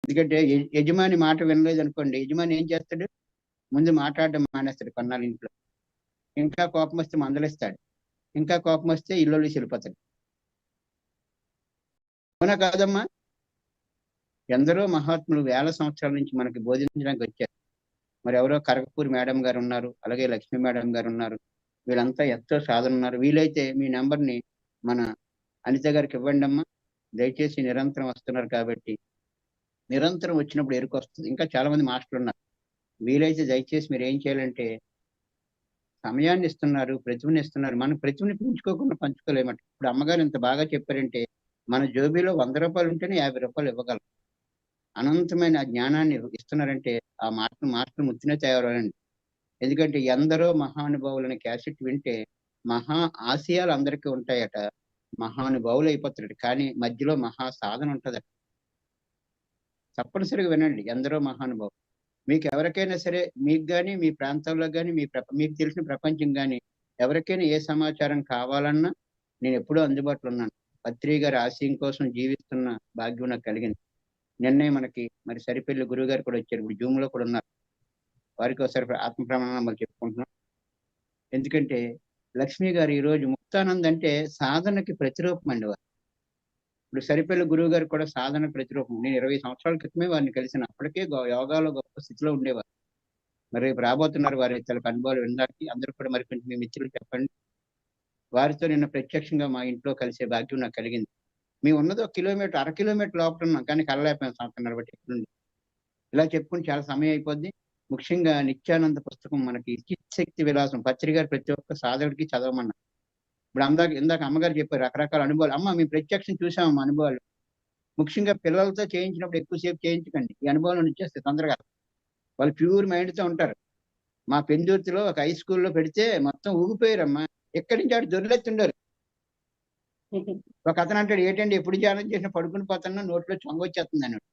ఎందుకంటే యజమాని మాట వినలేదు అనుకోండి, యజమాని ఏం చేస్తాడు? ముందు మాట్లాడడం మానేస్తాడు కొన్నాళ్ళు ఇంట్లో. ఇంకా కోపం వస్తే మందలిస్తాడు, ఇంకా కోపం వస్తే ఇల్లు వెళ్ళిపోతాడు. అవునా కాదమ్మా? ఎందరో మహాత్ములు వేల సంవత్సరాల నుంచి మనకి బోధించడానికి వచ్చారు. మరి ఎవరో కరకపూరి మేడం గారు ఉన్నారు, అలాగే లక్ష్మీ మేడం గారు ఉన్నారు. వీళ్ళంతా ఎంతో సాధన ఉన్నారు. వీలైతే మీ నెంబర్ని మన అనిత గారికి ఇవ్వండి అమ్మా. దయచేసి నిరంతరం వస్తున్నారు కాబట్టి నిరంతరం వచ్చినప్పుడు ఎరుకొస్తుంది. ఇంకా చాలా మంది మాస్టర్లు ఉన్నారు. వీలైతే దయచేసి మీరు ఏం చేయాలంటే, సమయాన్ని ఇస్తున్నారు, ప్రతిభని ఇస్తున్నారు. మనం ప్రతిభని పెంచుకోకుండా పంచుకోలేమట. ఇప్పుడు అమ్మగారు ఇంత బాగా చెప్పారంటే మన జోబీలో 100 రూపాయలు ఉంటేనే 50 రూపాయలు ఇవ్వగలం. అనంతమైన జ్ఞానాన్ని ఇస్తున్నారంటే ఆ మాటలు ముత్తినే తయారవ్వాలండి. ఎందుకంటే ఎందరో మహానుభావులని క్యాసెట్ వింటే మహా ఆశయాలు అందరికీ ఉంటాయట, మహానుభావులు అయిపోతారట. కానీ మధ్యలో మహా సాధన ఉంటుందట. తప్పనిసరిగా వినండి. ఎందరో మహానుభావులు. మీకు ఎవరికైనా సరే, మీకు కానీ మీ ప్రాంతాల్లో కానీ మీకు తెలిసిన ప్రపంచం కానీ ఎవరికైనా ఏ సమాచారం కావాలన్నా నేను ఎప్పుడూ అందుబాటులో ఉన్నాను. పత్రి గారి ఆశయం కోసం జీవిస్తున్న భాగ్యం నాకు కలిగింది. నిన్నే మనకి మరి సరిపల్లి గురువు గారు కూడా వచ్చారు. ఇప్పుడు జూమ్లో కూడా ఉన్నారు. వారికి ఒకసారి ఆత్మ ప్రమాణాలు చెప్పుకుంటున్నాం. ఎందుకంటే లక్ష్మి గారు ఈరోజు ముక్తానంద్ అంటే సాధనకి ప్రతిరూపం అండి వారు. ఇప్పుడు సరిపల్లి గురువు గారు కూడా సాధన ప్రతిరూపం. నేను 20 సంవత్సరాల క్రితమే వారిని కలిసిన. అప్పటికే యోగాలో గొప్ప స్థితిలో ఉండేవారు. మరి రేపు రాబోతున్నారు వారి తల అనుభవాలు వినడానికి. అందరూ కూడా మరి కొంచెం మీ మిత్రులు చెప్పండి. వారితో నిన్న ప్రత్యక్షంగా మా ఇంట్లో కలిసే భాగ్యం నాకు కలిగింది. మేము ఉన్నది 1 కిలోమీటర్, 1/2 కిలోమీటర్ లోపల ఉన్నాం, కానీ కలలేకపోయాం సంవత్సరంన్నర బట్టి నుండి. ఇలా చెప్పుకుని చాలా సమయం అయిపోద్ది. ముఖ్యంగా నిత్యానంద పుస్తకం మనకి చిత్శక్తి విలాసం పత్రి గారు ప్రతి ఒక్క సాధకుడికి చదవమన్నారు. ఇప్పుడు ఇందాక అమ్మగారు చెప్పారు రకరకాల అనుభవాలు. అమ్మ మేము ప్రత్యక్షం చూసాము మా అనుభవాలు. ముఖ్యంగా పిల్లలతో చేయించినప్పుడు ఎక్కువసేపు చేయించకండి. ఈ అనుభవాలు వచ్చేస్తే తొందరగా. వాళ్ళు ప్యూర్ మైండ్తో ఉంటారు. మా పెందుర్తిలో ఒక హై స్కూల్లో పెడితే మొత్తం ఊగిపోయారమ్మా. ఎక్కడి నుంచి ఆడు దొరిలెత్తుండారు. ఒక అతను అంటాడు, ఏంటండి ఎప్పుడు ధ్యానం చేసినా పడుకుని పోతున్నా, నోట్లో చొంగ వచ్చేస్తుంది అన్నాడు.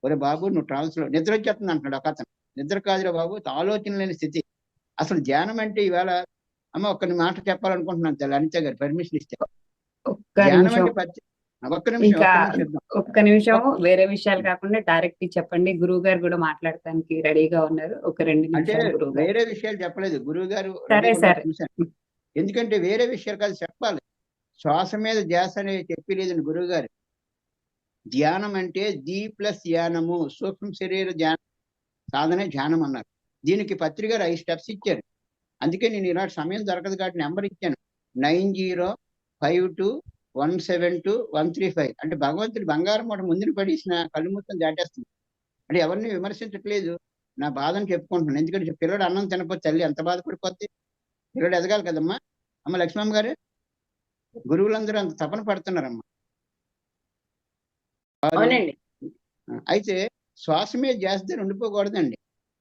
ఒరే బాబు నువ్వు ట్రావెల్స్ లో నిద్ర వచ్చేస్తుంది అంటున్నాడు ఒక అతను. నిద్ర కాదురా బాబు, ఆలోచన లేని స్థితి. అసలు ధ్యానం అంటే ఈవేళ అమ్మ ఒక్క మాట చెప్పాలనుకుంటున్నాను తెల్ల అనిత గారు పర్మిషన్ ఇస్తే. ధ్యానం అంటే ఒక్క నిమిషం వేరే విషయాలు కాకుండా డైరెక్ట్ చెప్పండి. గురువు గారు కూడా మాట్లాడటానికి రెడీగా ఉన్నారు. ఒక 2 నిమిషాలు. వేరే విషయాలు చెప్పలేదు గురువు గారు. చూశాను. ఎందుకంటే వేరే విషయాలు కాదు చెప్పాలి. శ్వాస మీద ధ్యాస అనేది చెప్పి లేదండి గురువు గారు. ధ్యానం అంటే ధ్యానము, సూక్ష్మ శరీర ధ్యానం సాధనే ధ్యానం అన్నారు. దీనికి పత్రి గారు 5 స్టెప్స్ ఇచ్చారు. అందుకే నేను ఇలాంటి సమయం దొరకదు కాబట్టి నెంబర్ ఇచ్చాను 9052172135. అంటే భగవంతుడి బంగారం మూట ముందుని పడేసిన కళ్ళు మొత్తం దాటేస్తుంది. అంటే ఎవరిని విమర్శించట్లేదు, నా బాధను చెప్పుకుంటున్నాను. ఎందుకంటే పిల్లడు అన్నం తినకపోతే తల్లి ఎంత బాధపడిపోద్ది. పిల్లడు ఎదగాలి కదమ్మా. అమ్మ లక్ష్మమ్మ గారు గురువులందరూ అంత తపన పడుతున్నారమ్మా. వారు అవునండి. అయితే శ్వాస మీద చేస్తే ఉండిపోకూడదండి.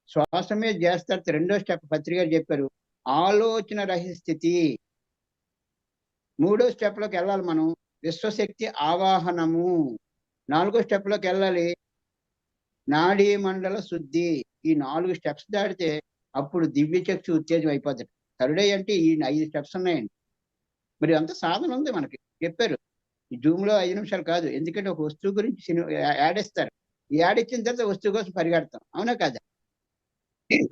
శ్వాస మీద చేస్తే రెండో స్టెప్ పత్రిక గారు చెప్పారు, ఆలోచన రహిత స్థితి. మూడో స్టెప్ లోకి వెళ్ళాలి మనం, విశ్వశక్తి ఆవాహనము. నాలుగో స్టెప్ లోకి వెళ్ళాలి, నాడీ మండల శుద్ధి. ఈ 4 స్టెప్స్ దాటితే అప్పుడు దివ్యచక్షు ఉత్తేజం అయిపోతుంది. థర్డ్ ఐ అంటే ఈ 5 స్టెప్స్ ఉన్నాయండి. మరి అంత సాధన ఉంది మనకి, చెప్పారు. ఈ జూమ్ లో 5 నిమిషాలు కాదు, ఎందుకంటే ఒక వస్తువు గురించి యాడ్ ఇస్తారు. ఈ యాడ్ ఇచ్చిన తర్వాత వస్తువు కోసం పరిగెడతాం, అవునా కాదా?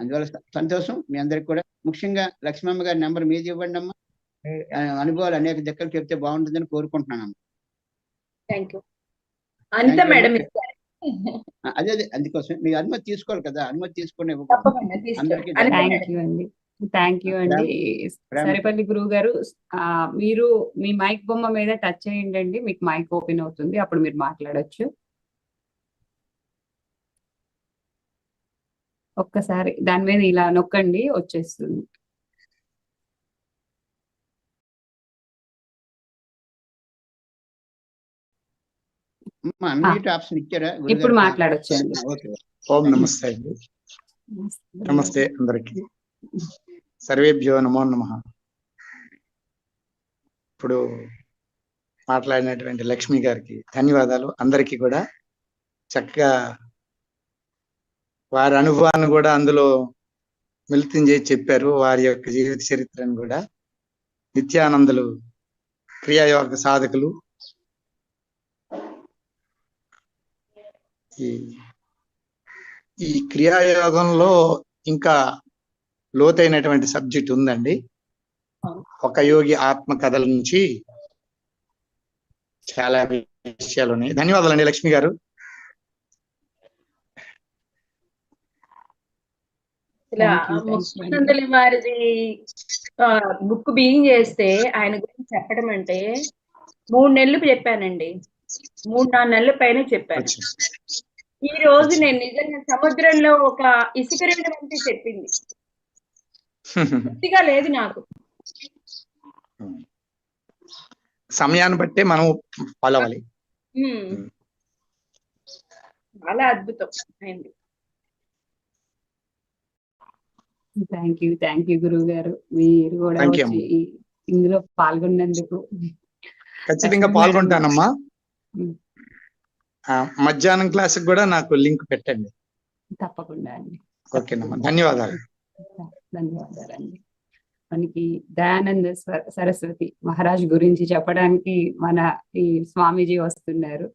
అందువల్ల సంతోషం మీ అందరికి కూడా. ముఖ్యంగా లక్ష్మమ్మ గారి నెంబర్ మీది ఇవ్వండి అమ్మా. అనుభవాలు అనేక దిక్కలు చెప్తే బాగుంటుందని కోరుకుంటున్నాను. Thank you. అంతే మేడం. అదే అందుకోసం మీ అనుమతి తీసుకోవాలి కదా, అనుమతి తీసుకుని తప్పకుండా అందరికీ థ్యాంక్ యూ అండి. థ్యాంక్ యూ అండి. సరిపల్లి గురువు గారు, మీరు మీ మైక్ బొమ్మ మీద టచ్ చేయండి, మీకు మైక్ ఓపెన్ అవుతుంది, అప్పుడు మీరు మాట్లాడొచ్చు. ఒక్కసారి దాని మీద ఇలా నొక్కండి, వచ్చేస్తుంది. అన్మ్యూట్ ఆప్షన్ ఇచ్చారా? ఇప్పుడు మాట్లాడొచ్చండి. ఓం నమస్తే అండి. నమస్తే అందరికి. సర్వేభ్యో నమో నమః. ఇప్పుడు మాట్లాడినటువంటి లక్ష్మి గారికి ధన్యవాదాలు. అందరికీ కూడా చక్కగా వారి అనుభవాన్ని కూడా అందులో మిళితం చేసి చెప్పారు. వారి యొక్క జీవిత చరిత్రను కూడా. నిత్యానందులు క్రియాయోగ సాధకులు. ఈ క్రియాయోగంలో ఇంకా లోతైనటువంటి సబ్జెక్ట్ ఉందండి. ఒక యోగి ఆత్మ కథల నుంచి చాలా విషయాలు ఉన్నాయి. ధన్యవాదాలండి లక్ష్మి గారు. ముక్తానందుల వారిది బుక్ బిగిన్ చేస్తే ఆయన గురించి చెప్పడం అంటే 3 నెలలు చెప్పానండి. 3-4 నెలల పైన చెప్పాను. ఈ రోజు నేను నిజంగా సముద్రంలో ఒక ఇసుక రేణు వంటి చెప్పింది. పూర్తిగా లేదు నాకు. సమయాన్ని బట్టే మనం ఫాలో అవ్వాలి. చాలా అద్భుతం అయింది. థ్యాంక్ యూ గురువు గారు. మీరు కూడా వచ్చి ఇందులో పాల్గొన్నందుకు. ఖచ్చితంగా పాల్గొంటానమ్మా. మధ్యాహ్నం క్లాస్ కూడా నాకు లింక్ పెట్టండి. తప్పకుండా అండి. ఓకేనమ్మా, ధన్యవాదాలు. ధన్యవాదాలండి. మనకి దయానంద సరస్వతి మహారాజ్ గురించి చెప్పడానికి మన ఈ స్వామీజీ వస్తున్నారు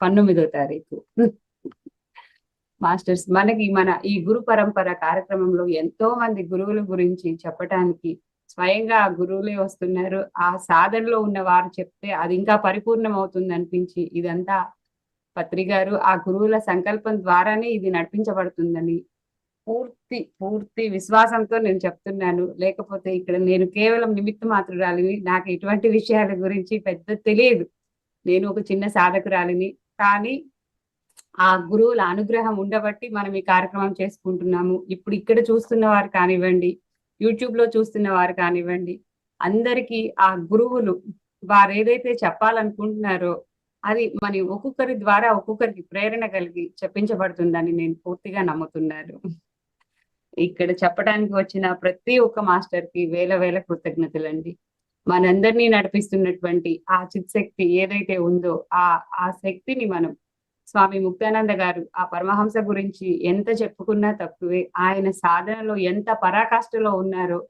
19వ తారీఖు. మాస్టర్స్ మనకి మన ఈ గురు పరంపర కార్యక్రమంలో ఎంతో మంది గురువుల గురించి చెప్పడానికి స్వయంగా ఆ గురువులే వస్తున్నారు. ఆ సాధనలో ఉన్న వారు చెప్తే అది ఇంకా పరిపూర్ణం అవుతుంది అనిపించి ఇదంతా పత్రిగారు ఆ గురువుల సంకల్పం ద్వారానే ఇది నడిపించబడుతుందని పూర్తి విశ్వాసంతో నేను చెప్తున్నాను. లేకపోతే ఇక్కడ నేను కేవలం నిమిత్త మాత్రురాలిని, నాకు ఇటువంటి విషయాల గురించి పెద్ద తెలియదు. నేను ఒక చిన్న సాధకురాలిని. కానీ ఆ గురువుల అనుగ్రహం ఉండబట్టి మనం ఈ కార్యక్రమం చేసుకుంటున్నాము. ఇప్పుడు ఇక్కడ చూస్తున్న వారు కానివ్వండి, యూట్యూబ్ లో చూస్తున్న వారు కానివ్వండి, అందరికీ ఆ గురువులు వారు ఏదైతే చెప్పాలనుకుంటున్నారో అది మన ఒక్కొక్కరి ద్వారా ఒక్కొక్కరికి ప్రేరణ కలిగి చెప్పించబడుతుందని నేను పూర్తిగా నమ్ముతున్నాను. ఇక్కడ చెప్పడానికి వచ్చిన ప్రతి ఒక్క మాస్టర్ కి వేల కృతజ్ఞతలండి. మనందరినీ నడిపిస్తున్నటువంటి ఆ చిత్శక్తి ఏదైతే ఉందో ఆ శక్తిని మనం స్వామి ముక్తానంద గారు ఆ పరమహంస గురించి ఎంత చెప్పుకున్నా తక్కువే. ఆయన సాధనలో ఎంత పరాకాష్ఠలో ఉన్నారో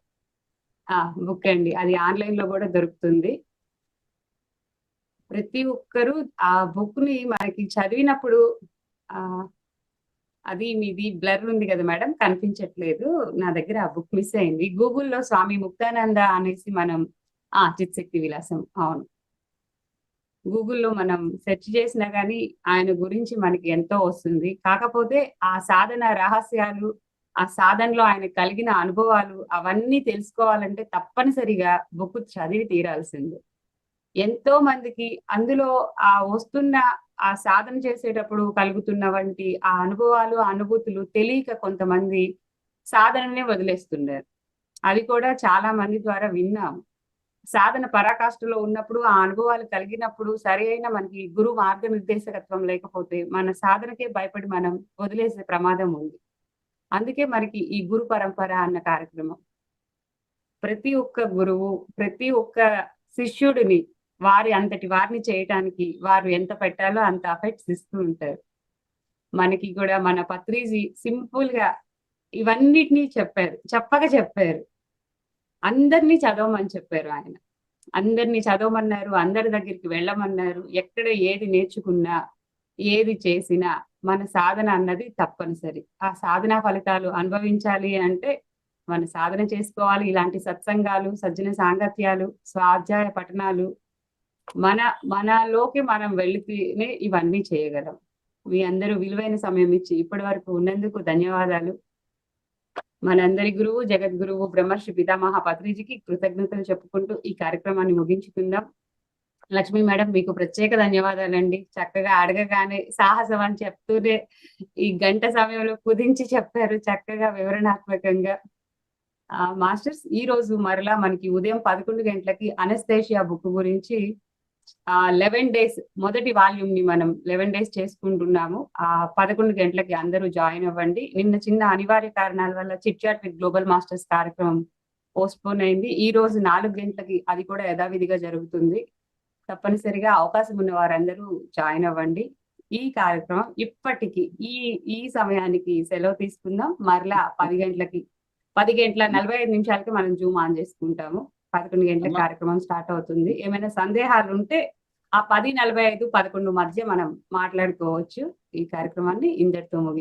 బుక్ అండి, అది ఆన్లైన్ లో కూడా దొరుకుతుంది. ప్రతి ఒక్కరూ ఆ బుక్ ని మనకి చదివినప్పుడు అది మీది బ్లర్ ఉంది కదా మేడం, కనిపించట్లేదు. నా దగ్గర ఆ బుక్ మిస్ అయింది. గూగుల్లో స్వామి ముక్తానంద అనేసి మనం చిత్శక్తి విలాసం, అవును, గూగుల్లో మనం సెర్చ్ చేసినా కానీ ఆయన గురించి మనకి ఎంతో వస్తుంది. కాకపోతే ఆ సాధన రహస్యాలు, ఆ సాధనలో ఆయన కలిగిన అనుభవాలు అవన్నీ తెలుసుకోవాలంటే తప్పనిసరిగా బుక్ చదివి తీరాల్సిందే. ఎంతో మందికి అందులో ఆ వస్తున్న ఆ సాధన చేసేటప్పుడు కలుగుతున్న వంటి ఆ అనుభవాలు అనుభూతులు తెలియక కొంతమంది సాధననే వదిలేస్తున్నారు. అది కూడా చాలా మంది ద్వారా విన్నాము. సాధన పరాకాష్ఠలో ఉన్నప్పుడు ఆ అనుభవాలు కలిగినప్పుడు సరి అయిన మనకి గురువు మార్గనిర్దేశకత్వం లేకపోతే మన సాధనకే భయపడి మనం వదిలేసే ప్రమాదం ఉంది. అందుకే మనకి ఈ గురు పరంపర అన్న కార్యక్రమం. ప్రతి ఒక్క గురువు, ప్రతి ఒక్క శిష్యుడిని వారి అంతటి వారిని చేయటానికి వారు ఎంత పెట్టాలో అంత ఎఫెక్ట్స్ ఇస్తూ ఉంటారు. మనకి కూడా మన పత్రిజీ సింపుల్ గా ఇవన్నిటినీ చెప్పారు. అందరినీ చదవమని చెప్పారు ఆయన. అందరినీ చదవమన్నారు, అందరి దగ్గరికి వెళ్ళమన్నారు. ఎక్కడ ఏది నేర్చుకున్నా, ఏది చేసినా మన సాధన అన్నది తప్పనిసరి. ఆ సాధనా ఫలితాలు అనుభవించాలి అంటే మన సాధన చేసుకోవాలి. ఇలాంటి సత్సంగాలు, సజ్జన సాంగత్యాలు, స్వాధ్యాయ పఠనాలు మనలోకి మనం వెళితేనే ఇవన్నీ చేయగలం. మీ అందరూ విలువైన సమయం ఇచ్చి ఇప్పటి వరకు ఉన్నందుకు ధన్యవాదాలు. మనందరి గురువు, జగద్గురువు బ్రహ్మర్షి పితామహ పత్రిజీకి కృతజ్ఞతలు చెప్పుకుంటూ ఈ కార్యక్రమాన్ని ముగించుకుందాం. లక్ష్మీ మేడం, మీకు ప్రత్యేక ధన్యవాదాలండి. చక్కగా అడగగానే సాహసం అని చెప్తూనే ఈ గంట సమయంలో కుదించి చెప్పారు, చక్కగా వివరణాత్మకంగా. మాస్టర్స్, ఈ రోజు మరలా మనకి ఉదయం 11 గంటలకి అనస్థేషియా బుక్ గురించి 11 డేస్ మొదటి వాల్యూమ్ ని మనం 11 డేస్ చేసుకుంటున్నాము. 11 గంటలకి అందరూ జాయిన్ అవ్వండి. నిన్న చిన్న అనివార్య కారణాల వల్ల chit chat with global masters కార్యక్రమం పోస్ట్పోన్ అయింది. ఈ రోజు 4 గంటలకి అది కూడా యథావిధిగా జరుగుతుంది. తప్పనిసరిగా అవకాశం ఉన్న వారందరూ జాయిన్ అవ్వండి. ఈ కార్యక్రమం ఇప్పటికి ఈ సమయానికి సెలవు తీసుకుందాం. మరలా 10 గంటల 45 నిమిషాలకి మనం జూమ్ ఆన్ చేసుకుంటాము. 11 గంటల కార్యక్రమం స్టార్ట్ అవుతుంది. ఏమైనా సందేహాలు ఉంటే ఆ 10:45, 11 మధ్య మనం మాట్లాడుకోవచ్చు. ఈ కార్యక్రమాన్ని ఇంతటితో ముగించుకుందాం.